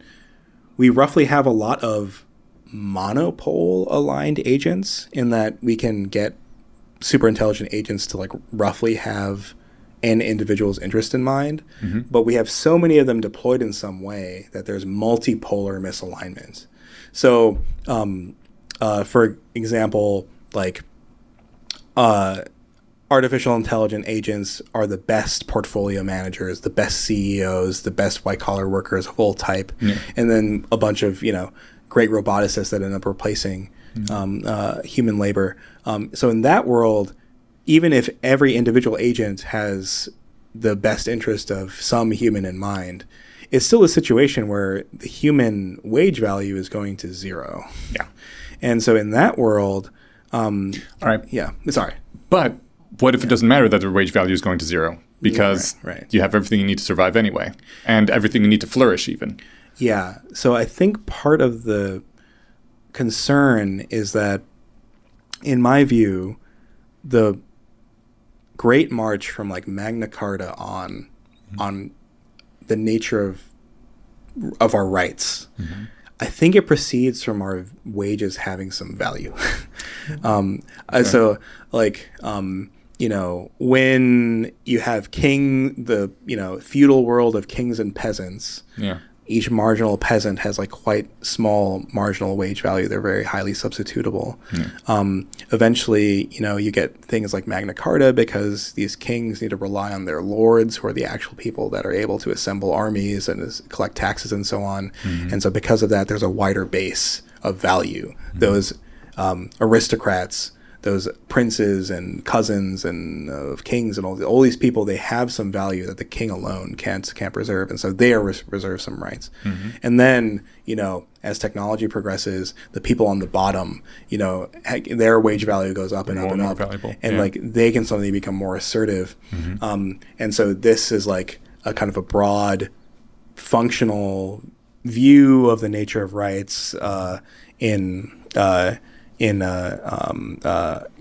we roughly have a lot of monopole aligned agents, in that we can get super intelligent agents to like roughly have an individual's interest in mind, but we have so many of them deployed in some way that there's multipolar misalignment. So, for example, like artificial intelligent agents are the best portfolio managers, the best CEOs, the best white-collar workers of all type, and then a bunch of, you know, great roboticists that end up replacing human labor. So in that world, even if every individual agent has the best interest of some human in mind, it's still a situation where the human wage value is going to zero. Yeah. And so in that world, all right. Yeah. Sorry. But what if it doesn't matter that the wage value is going to zero? Because you have everything you need to survive anyway, and everything you need to flourish even. Yeah. So I think part of the concern is that, in my view, the great march from like Magna Carta on the nature of our rights, I think it proceeds from our wages having some value. So like, you know, when you have feudal world of kings and peasants, each marginal peasant has like quite small marginal wage value. They're very highly substitutable. Eventually, you know, you get things like Magna Carta because these kings need to rely on their lords, who are the actual people that are able to assemble armies and collect taxes and so on. And so because of that, there's a wider base of value. Those aristocrats, those princes and cousins and of kings and all these people, they have some value that the king alone can't preserve, and so they are reserve some rights. And then, you know, as technology progresses, the people on the bottom, you know, their wage value goes up and up and up, and like they can suddenly become more assertive. And so this is like a kind of a broad, functional view of the nature of rights in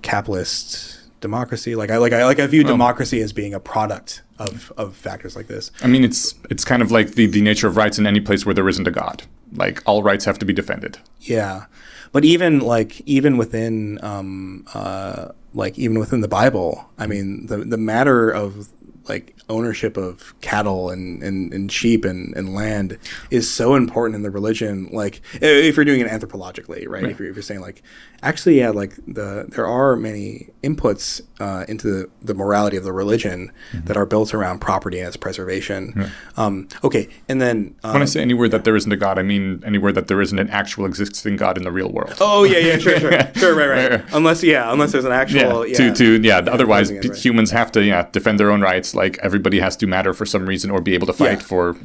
capitalist democracy. I view democracy as being a product of factors like this. I mean, it's kind of like the nature of rights in any place where there isn't a God. Like all rights have to be defended. Yeah, but even within even within the Bible, I mean, the matter of like ownership of cattle and sheep and land is so important in the religion. Like if you're doing it anthropologically, right? If you're saying like, actually, yeah, like there are many inputs into the morality of the religion that are built around property and its preservation. Okay, and then when I say anywhere that there isn't a God, I mean anywhere that there isn't an actual existing God in the real world. Oh yeah, sure, right. Unless there's an actual otherwise humans have to defend their own rights. Like everybody has to matter for some reason or be able to fight for.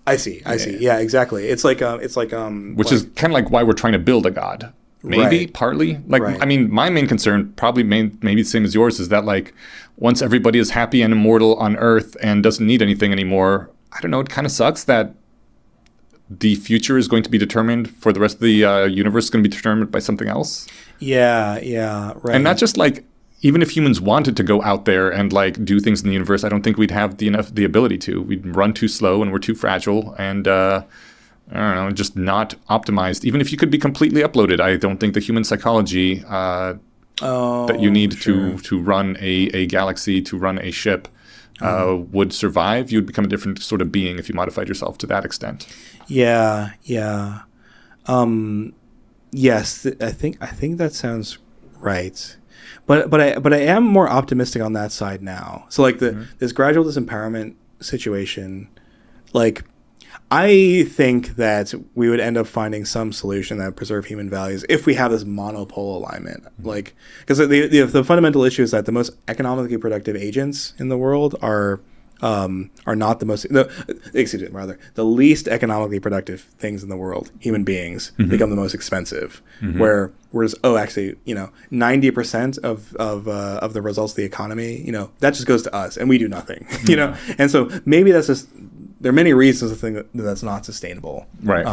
I see. Yeah, exactly. It's like which is kind of like why we're trying to build a God. Maybe partly I mean, my main concern maybe the same as yours is that like once everybody is happy and immortal on Earth and doesn't need anything anymore, I don't know, it kind of sucks that the future is going to be determined for the rest of the universe is going to be determined by something else. Yeah, right. And not just like, even if humans wanted to go out there and like do things in the universe, I don't think we'd have the ability to. We'd run too slow and we're too fragile and I don't know, just not optimized. Even if you could be completely uploaded, I don't think the human psychology that you need to run a galaxy, to run a ship, would survive. You'd become a different sort of being if you modified yourself to that extent. Yeah. Yes, I think that sounds right. But I am more optimistic on that side now. So like this gradual disempowerment situation, like I think that we would end up finding some solution that would preserve human values if we have this monopole alignment. Like, because the fundamental issue is that the most economically productive agents in the world are not the least economically productive things in the world, human beings, become the most expensive. Whereas 90% of the results of the economy, that just goes to us and we do nothing. And so maybe that's just, there are many reasons to think that's not sustainable. Right.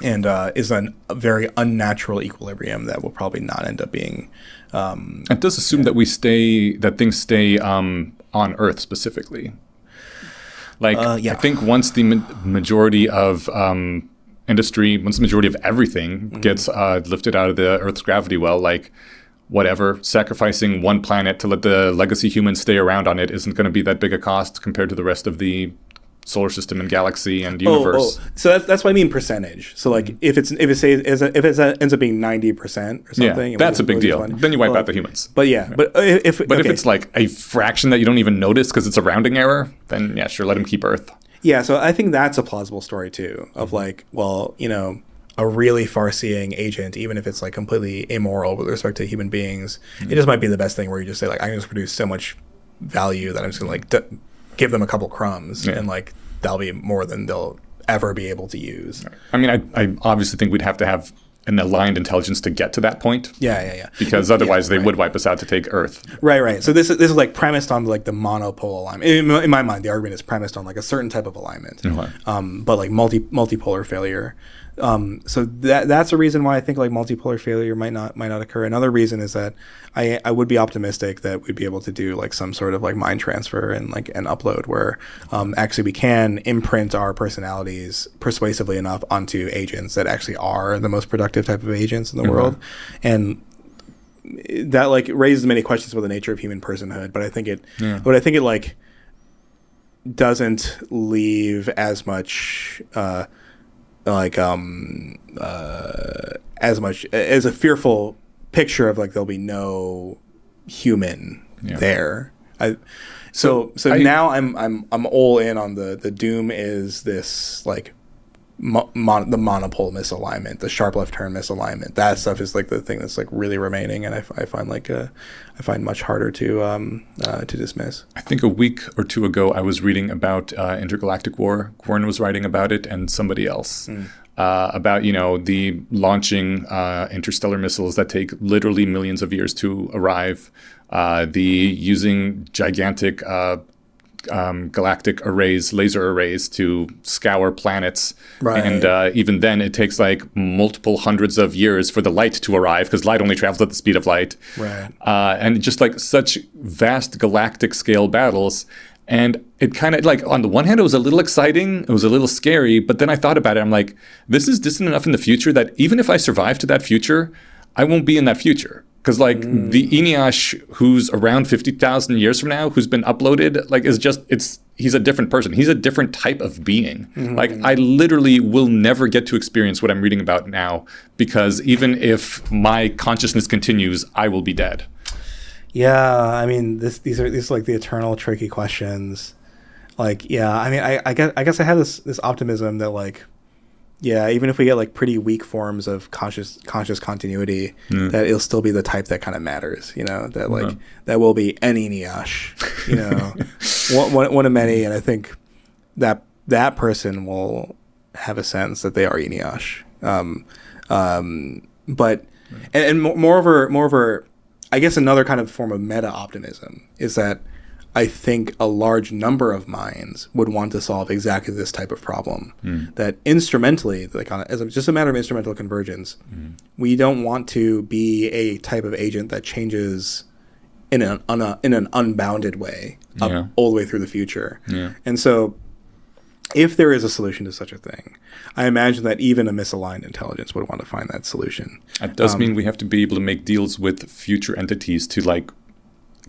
And is a very unnatural equilibrium that will probably not end up being. It does assume that things stay on Earth specifically. Like, I think once the majority of industry, once the majority of everything gets lifted out of the Earth's gravity well, like whatever, sacrificing one planet to let the legacy humans stay around on it isn't going to be that big a cost compared to the rest of the solar system and galaxy and universe. So that's what I mean percentage. So like if it ends up being 90% or something, that's a big deal. Then you wipe out the humans. But if it's like a fraction that you don't even notice because it's a rounding error, then sure, let them keep Earth. Yeah, so I think that's a plausible story too. Of like, well, a really far-seeing agent, even if it's like completely immoral with respect to human beings, it just might be the best thing where you just say like, I can just produce so much value that I'm just gonna like give them a couple crumbs and like that'll be more than they'll ever be able to use. I mean, I obviously think we'd have to have an aligned intelligence to get to that point. Yeah. Because otherwise they would wipe us out to take Earth. Right. So this is like premised on like the monopole alignment. In my mind, the argument is premised on like a certain type of alignment, but like multipolar failure. So that's a reason why I think like multipolar failure might not occur. Another reason is that I would be optimistic that we'd be able to do like some sort of like mind transfer and like an upload where actually we can imprint our personalities persuasively enough onto agents that actually are the most productive type of agents in the world, and that like raises many questions about the nature of human personhood. But I think it like doesn't leave as much. As much as a fearful picture of like there'll be no human there. Now I'm all in on the doom is this like the monopole misalignment, the sharp left turn misalignment. That stuff is like the thing that's like really remaining, and I find much harder to dismiss. I think a week or two ago I was reading about intergalactic war. Quern was writing about it, and somebody else about the launching interstellar missiles that take literally millions of years to arrive. The using gigantic galactic arrays, laser arrays, to scour planets. Right. And even then, it takes like multiple hundreds of years for the light to arrive, because light only travels at the speed of light. Right. And just like such vast galactic scale battles. And it kind of like, on the one hand, it was a little exciting, it was a little scary, but then I thought about it. I'm like, this is distant enough in the future that even if I survive to that future, I won't be in that future. Because like the Eneash who's around 50,000 years from now, who's been uploaded, like he's a different person. He's a different type of being. Like I literally will never get to experience what I'm reading about now, because even if my consciousness continues, I will be dead. Yeah, I mean, these are like the eternal tricky questions. Like, yeah, I mean, I guess I have this optimism that like, yeah, even if we get like pretty weak forms of conscious continuity, that it'll still be the type that kind of matters. You know, that like that will be an Eneash. You know, one of many, and I think that person will have a sense that they are Eneash. But and moreover, I guess another kind of form of meta optimism is that I think a large number of minds would want to solve exactly this type of problem. That instrumentally, like as just a matter of instrumental convergence, we don't want to be a type of agent that changes in an unbounded way all the way through the future. And so, if there is a solution to such a thing, I imagine that even a misaligned intelligence would want to find that solution. That does mean we have to be able to make deals with future entities to like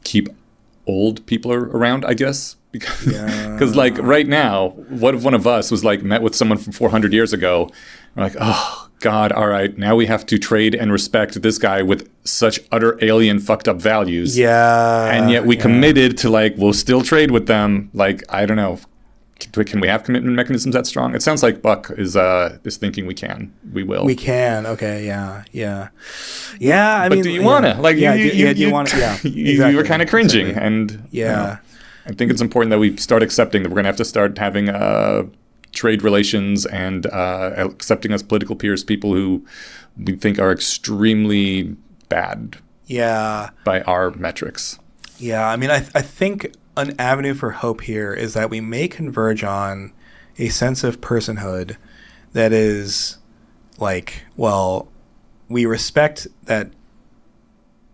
keep old people around, I guess, because like right now, what if one of us was like met with someone from 400 years ago? We're like, oh God, all right, now we have to trade and respect this guy with such utter alien fucked up values. And yet we committed to like, we'll still trade with them. Like, I don't know. Can we have commitment mechanisms that strong? It sounds like Buck is thinking we can. We will. We can. Okay. Yeah. I but mean, do you want to? Like, do you want to? Yeah. You were kind of cringing, and I think it's important that we start accepting that we're going to have to start having trade relations and accepting as political peers people who we think are extremely bad. By our metrics. I mean, I think an avenue for hope here is that we may converge on a sense of personhood that is like, well, we respect that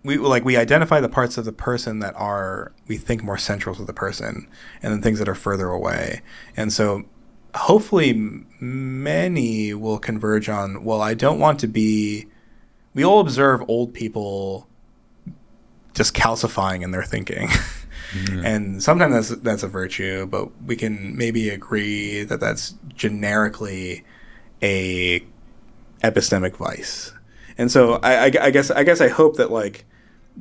we identify the parts of the person that are, we think, more central to the person, and then things that are further away. And so hopefully many will converge on, well, I don't want to be, we all observe old people just calcifying in their thinking. And sometimes that's a virtue, but we can maybe agree that that's generically a epistemic vice. And so I guess I hope that like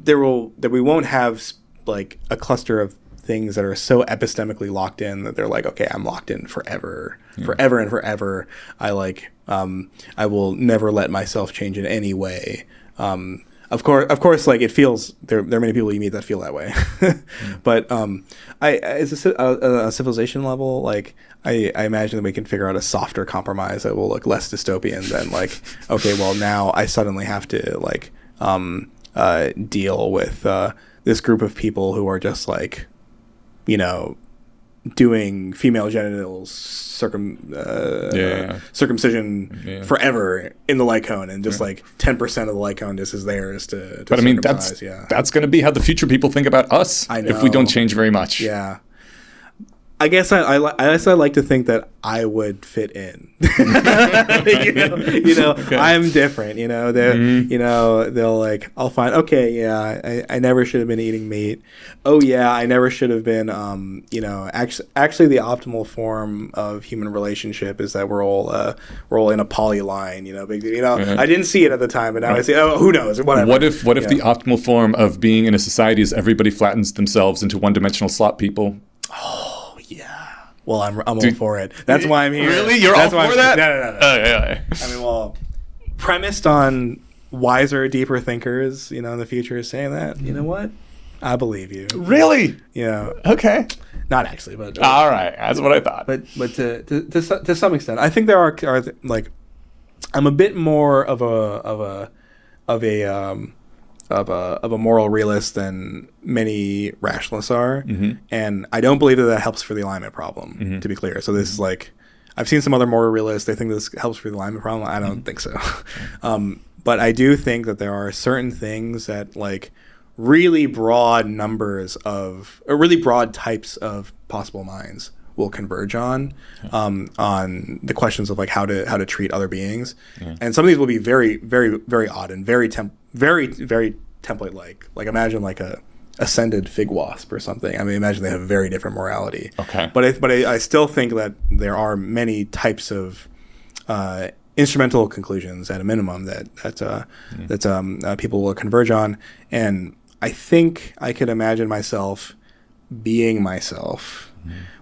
that we won't have like a cluster of things that are so epistemically locked in that they're like, okay, I'm locked in forever and forever. I will never let myself change in any way. Of course, like it feels there are many people you meet that feel that way, but as a civilization level, like I imagine that we can figure out a softer compromise that will look less dystopian than like, okay, well now I suddenly have to like deal with this group of people who are just like, you know, doing female genitals circumcision forever in the Lycone, and just like 10% of the Lycone just is theirs to but I mean, that's going to be how the future people think about us if we don't change very much. I guess I like to think that I would fit in. Okay. I'm different. They'll like, I'll find, okay, I never should have been eating meat. Oh yeah, I never should have been. Actually, the optimal form of human relationship is that we're all in a polyline. I didn't see it at the time, but now I see. Oh, who knows? Whatever. What if the optimal form of being in a society is everybody flattens themselves into one-dimensional slot people? Well, I'm all for it. That's why I'm here. Really? You're all for that? No. Yeah. I mean, well, premised on wiser, deeper thinkers, in the future saying that, you know what? I believe you. Really? Yeah. Okay. Not actually, but all right. That's what I thought. But to some extent, I think there are like, I'm a bit more of a moral realist than many rationalists are, and I don't believe that helps for the alignment problem. To be clear, so this is like, I've seen some other moral realists. They think this helps for the alignment problem. I don't think so, but I do think that there are certain things that like really broad numbers of, or really broad types of possible minds will converge on the questions of like how to treat other beings. And some of these will be very, very, very odd and very template like. Like imagine like a ascended fig wasp or something. I mean, imagine they have a very different morality. Okay. But I still think that there are many types of instrumental conclusions at a minimum that people will converge on. And I think I could imagine myself being myself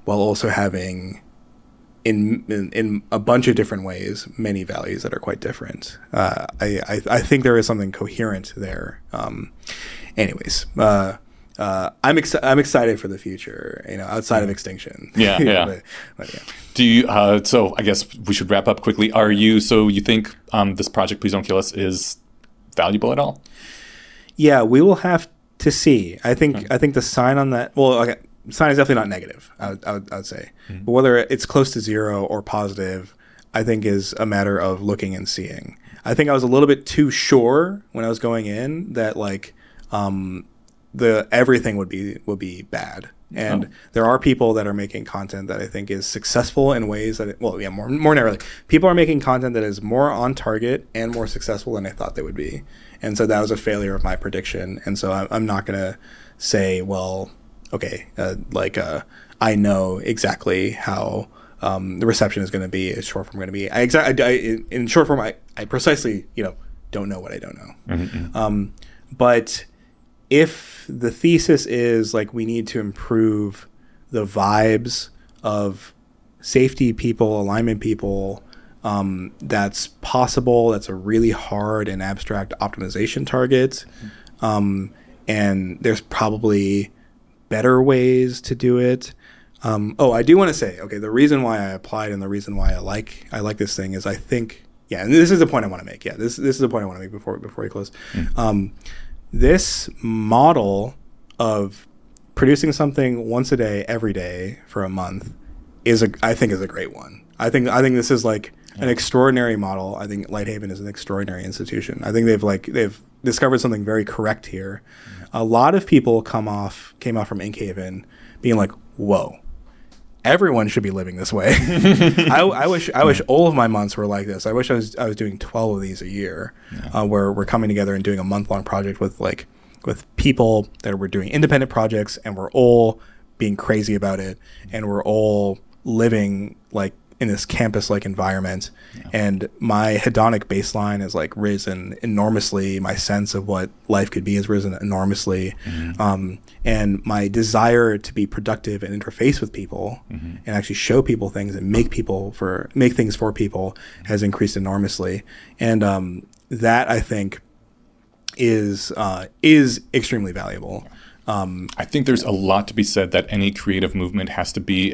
while also having in a bunch of different ways many values that are quite different. I think there is something coherent there. Anyways, I'm excited for the future, outside of extinction. Yeah. But yeah. Do you? So I guess we should wrap up quickly. So you think this project, Please Don't Kill Us, is valuable at all? Yeah, we will have to see. I think the sign on that. Well, okay, sign is definitely not negative. I would say, but whether it's close to zero or positive, I think is a matter of looking and seeing. I think I was a little bit too sure when I was going in that like the everything would be bad. And there are people that are making content that I think is successful in ways that, more narrowly, people are making content that is more on target and more successful than I thought they would be. And so that was a failure of my prediction. And so I'm not going to say, well, okay, I know exactly how the reception is going to be, is short form going to be. In short form, I precisely, don't know what I don't know. But if the thesis is like we need to improve the vibes of safety people, alignment people, that's possible. That's a really hard and abstract optimization target. And there's probably better ways to do it. I do want to say, okay, the reason why I applied and the reason why I like this thing is I think, and this is the point I want to make. Yeah, this is the point I want to make before we close. This model of producing something once a day, every day for a month I think is a great one. I think this is like an extraordinary model. I think Lighthaven is an extraordinary institution. I think they've discovered something very correct here. A lot of people came off from Inkhaven being like, whoa, everyone should be living this way. I wish all of my months were like this. I wish I was doing 12 of these a year, where we're coming together and doing a month-long project with people that were doing independent projects, and we're all being crazy about it, and we're all living like in this campus-like environment. And my hedonic baseline has like risen enormously. My sense of what life could be has risen enormously. And my desire to be productive and interface with people and actually show people things and make things for people has increased enormously. And that I think is extremely valuable. I think there's a lot to be said that any creative movement has to be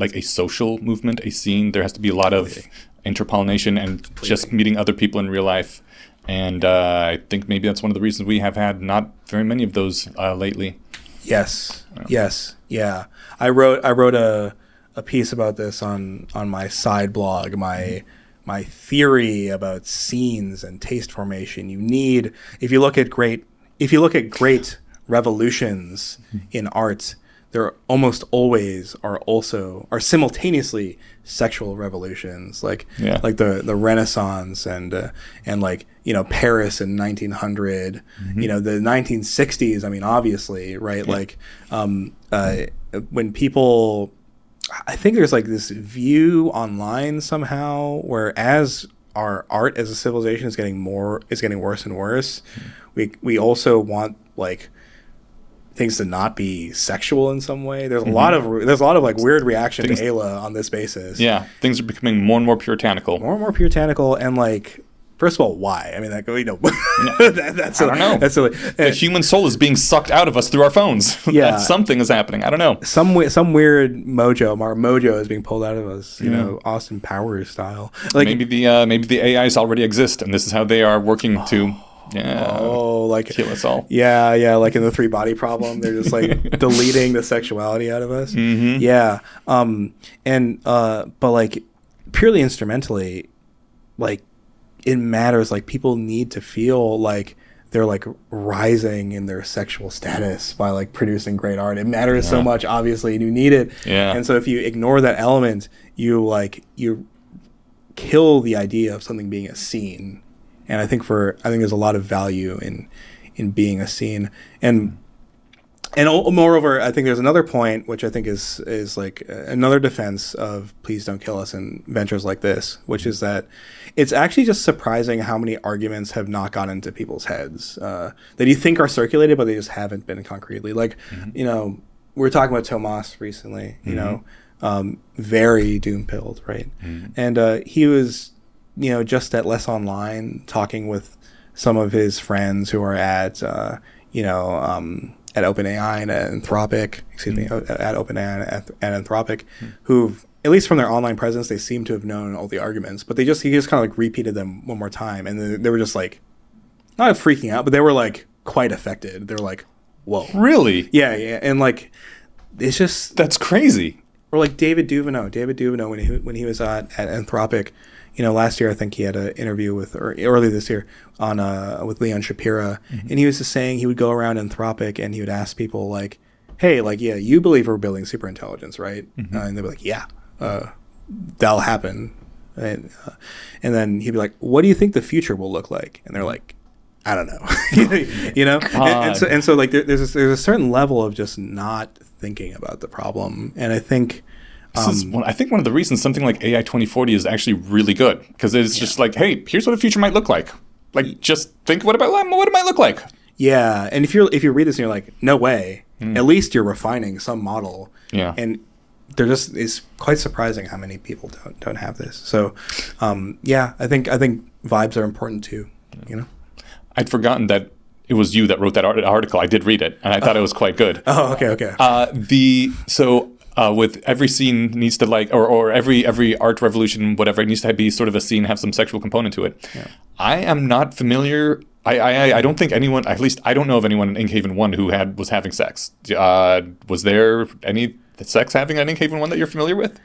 a social movement, a scene. There has to be a lot of interpollination and just meeting other people in real life. And I think maybe that's one of the reasons we have had not very many of those lately. Yes. Yeah. I wrote a piece about this on my side blog, my theory about scenes and taste formation. If you look at great revolutions in art, there almost always are simultaneously sexual revolutions, like the Renaissance and Paris in 1900, the 1960s. I mean, obviously, right? Like when people, I think there's like this view online somehow where as our art as a civilization is getting worse and worse, we also want like things to not be sexual in some way. There's a lot of like weird reaction to Ayla on this basis. Yeah, things are becoming more and more puritanical. And like, first of all, why? I mean, like, that's I don't know. That's silly. The human soul is being sucked out of us through our phones. Yeah, something is happening. I don't know. Some weird mojo. Our mojo is being pulled out of us. Austin Powers style. Like maybe the AIs already exist, and this is how they are working to. Yeah. Oh, like kill us all. Yeah. Like in the 3-body problem, they're just like deleting the sexuality out of us. Yeah. But like purely instrumentally, like it matters. Like people need to feel like they're like rising in their sexual status by like producing great art. It matters so much, obviously, and you need it. Yeah. And so if you ignore that element, you kill the idea of something being a scene. And I think there's a lot of value in being a scene. And moreover, I think there's another point, which I think is like another defense of Please Don't Kill Us and ventures like this, which is that it's actually just surprising how many arguments have not gone into people's heads that you think are circulated, but they just haven't been concretely. Like, we were talking about Tomas recently, very doom-pilled, right? And he was, just at Less Online talking with some of his friends who are at, at OpenAI and at Anthropic, at OpenAI and Anthropic, who've, at least from their online presence, they seem to have known all the arguments, but he just kind of like repeated them one more time, and they were just like, not freaking out, but they were like quite affected. They were like, whoa. Really? Yeah, and like, it's just... That's crazy. Or like David Duveneau, when he was at Anthropic, last year I think he had an interview or early this year on with Leon Shapira, and he was just saying he would go around Anthropic and he would ask people like, hey, like, yeah, you believe we're building superintelligence, right? And they'd be like, yeah, that'll happen. And then he'd be like, what do you think the future will look like? And they're like, I don't know. and so like there's a certain level of just not thinking about the problem, and I think I think one of the reasons something like AI 2040 is actually really good, because it's just like, hey, here's what the future might look like. Like, just think what it might look like. Yeah, and if you read this and you're like, no way, at least you're refining some model. Yeah, and it's quite surprising how many people don't have this. So, I think vibes are important too. I'd forgotten that it was you that wrote that article. I did read it, and I thought it was quite good. Oh, okay. With every scene needs to like, or every art revolution, whatever, it needs to be sort of a scene, have some sexual component to it. Yeah. I am not familiar. I don't think anyone, at least I don't know of anyone in Inkhaven 1 who was having sex. Was there any sex having at Inkhaven 1 that you're familiar with?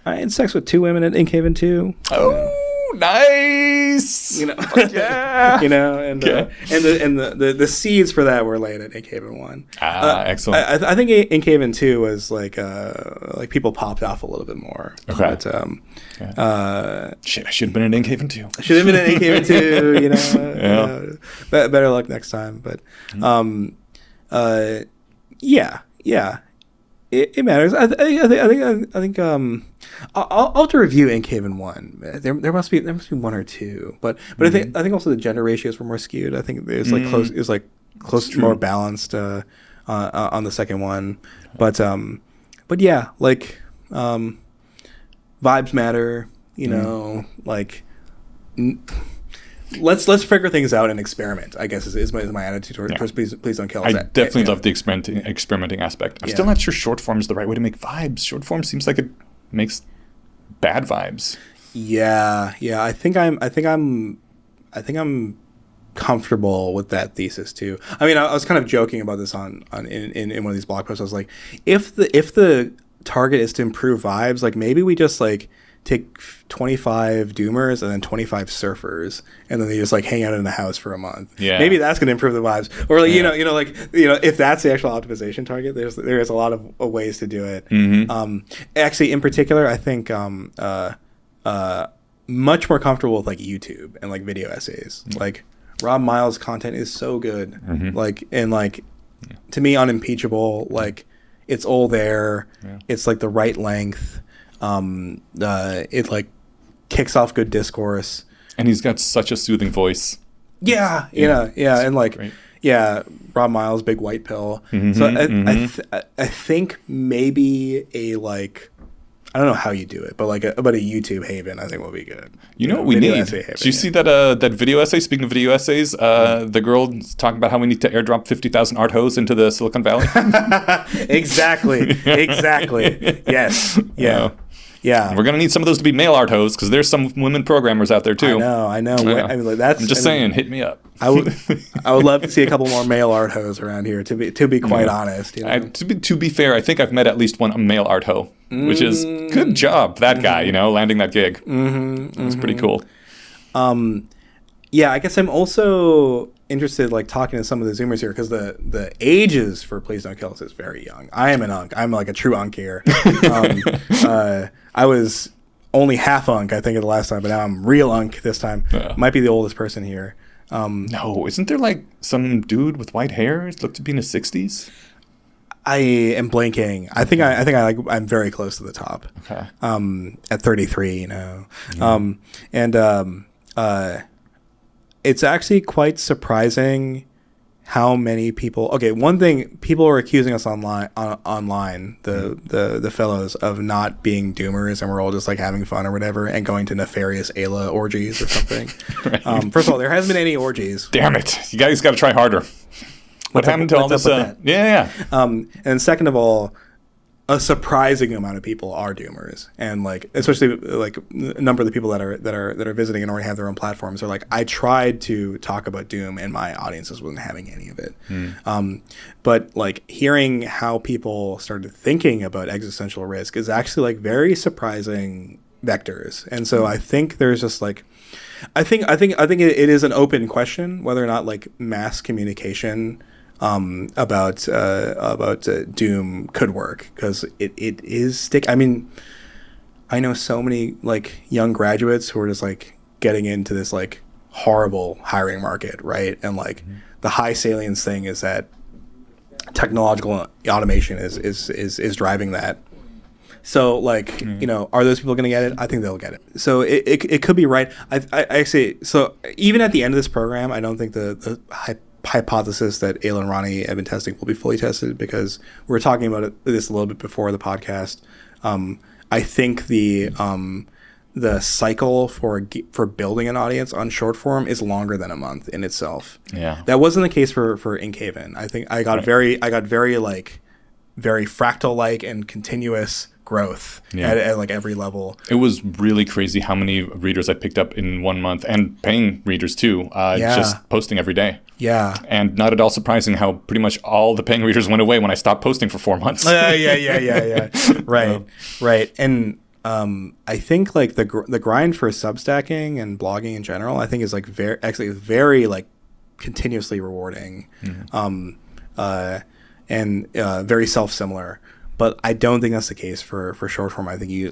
I had sex with 2 women at Inkhaven 2. Oh, nice! Yeah. And the seeds for that were laid at Inkhaven 1. Excellent. I think Inkhaven 2 was like people popped off a little bit more. Okay. But shit, I should have been in Inkhaven 2. Should have been in Inkhaven 2. Better luck next time. But it matters. I think I'll have to review Inkhaven 1. There must be 1 or 2, but I think also the gender ratios were more skewed. I think there's like close. It was like close to more balanced on the second one, but yeah, like vibes matter. Like. Let's figure things out and experiment, I guess is my attitude towards Please Don't Kill Us. I definitely love the experimenting aspect. I'm still not sure short form is the right way to make vibes. Short form seems like it makes bad vibes. Yeah. I think I'm comfortable with that thesis too. I mean, I was kind of joking about this in one of these blog posts. I was like, if the target is to improve vibes, like maybe we just like take 25 doomers and then 25 surfers, and then they just like hang out in the house for a month. Yeah, maybe that's going to improve the vibes. Or like if that's the actual optimization target, there's a lot of ways to do it. Actually, in particular, I think much more comfortable with like YouTube and like video essays. Like Rob Miles' content is so good. To me, unimpeachable. Like it's all there. Yeah. It's like the right length. It like kicks off good discourse, and he's got such a soothing voice. Yeah, and like great. Rob Miles, big white pill. I think maybe a like, I don't know how you do it, but like a YouTube haven, I think will be good. You know what we need? Did you see that video essay? Speaking of video essays, the girl talking about how we need to airdrop 50,000 art hose into the Silicon Valley. Exactly. Yes. Yeah. Yeah, we're gonna need some of those to be male art hose because there's some women programmers out there too. I know. I mean, like, I'm just saying, hit me up. I would love to see a couple more male art hos around here. To be quite honest, to be fair, I think I've met at least one male art ho, which is good job. That guy, landing that gig. It's pretty cool. Yeah, I guess I'm also interested, like talking to some of the Zoomers here, because the ages for Please Don't Kill Us is very young. I am an unk. I'm like a true unk here. I was only half unk, I think, the last time, but now I'm real unk this time. Yeah. Might be the oldest person here. No, isn't there like some dude with white hair? Looked to be in his 60s. I am blanking. I think I'm very close to the top. Okay. At 33, you know. It's actually quite surprising how many people. Okay, one thing, people are accusing us online, the fellows, of not being doomers, and we're all just like having fun or whatever, and going to nefarious Ayla orgies or something. Right. First of all, there hasn't been any orgies. Damn it! You guys got to try harder. What happened to all this? Yeah. And second of all, a surprising amount of people are doomers, and like especially like a number of the people that are visiting and already have their own platforms are like, I tried to talk about doom and my audiences wasn't having any of it. But like hearing how people started thinking about existential risk is actually like very surprising vectors, and so I think there's just like. I think it is an open question whether or not like mass communication about doom could work, because it is I mean, I know so many like young graduates who are just like getting into this like horrible hiring market, right? And like the high salience thing is that technological automation is driving that. So, like, you know, are those people going to get it? I think they'll get it. So it could be right. I say, so even at the end of this program, I don't think the hypothesis that Ayla and Ronnie have been testing will be fully tested, because we were talking about this a little bit before the podcast. I think the cycle for building an audience on short form is longer than a month in itself. Yeah, that wasn't the case for Inkhaven. I think I got very fractal like and continuous growth at like every level. It was really crazy how many readers I picked up in 1 month, and paying readers too, just posting every day. Yeah. And not at all surprising how pretty much all the paying readers went away when I stopped posting for 4 months. Yeah. Right. And I think like the grind for substacking and blogging in general, I think is like very like continuously rewarding. And very self-similar, but I don't think that's the case for short form. I think you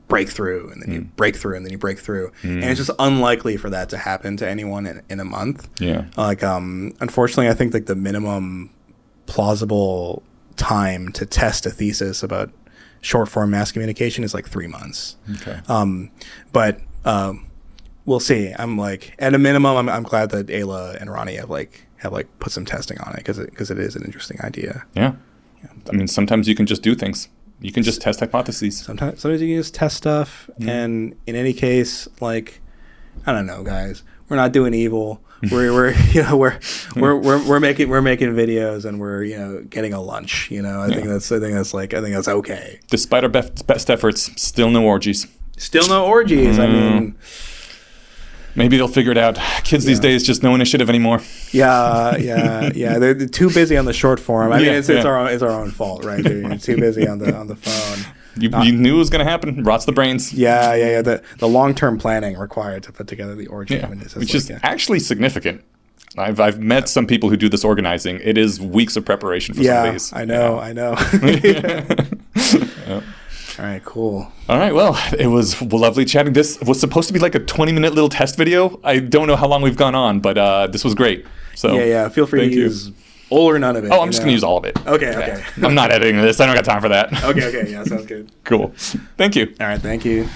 break through, and then you break through, and then you break through, and it's just unlikely for that to happen to anyone in a month. Yeah. Like unfortunately, I think like the minimum plausible time to test a thesis about short form mass communication is like 3 months. Okay. But we'll see. I'm like, at a minimum, I'm glad that Ayla and Ronnie have put some testing on it, because it is an interesting idea. Yeah. I mean, sometimes you can just do things. You can just test hypotheses. Sometimes you can just test stuff, and in any case, like, I don't know, guys, we're not doing evil. We're making videos, and we're getting a lunch. I think that's okay. Despite our best efforts, still no orgies. I mean. Maybe they'll figure it out. Kids these days, just no initiative anymore. Yeah. They're too busy on the short form. I mean, it's our own fault, right? They're too busy on the phone. You knew it was going to happen. Rots the brains. Yeah. The long-term planning required to put together the orgy, which is actually significant. I've met some people who do this organizing. It is weeks of preparation for some of these. I know. Yep. All right, cool. All right, well, it was lovely chatting. This was supposed to be like a 20-minute little test video. I don't know how long we've gone on, but this was great. So feel free to use all or none of it. Oh, I'm just going to use all of it. Okay. I'm not editing this. I don't got time for that. Okay. Yeah, sounds good. Cool. Thank you. All right, thank you.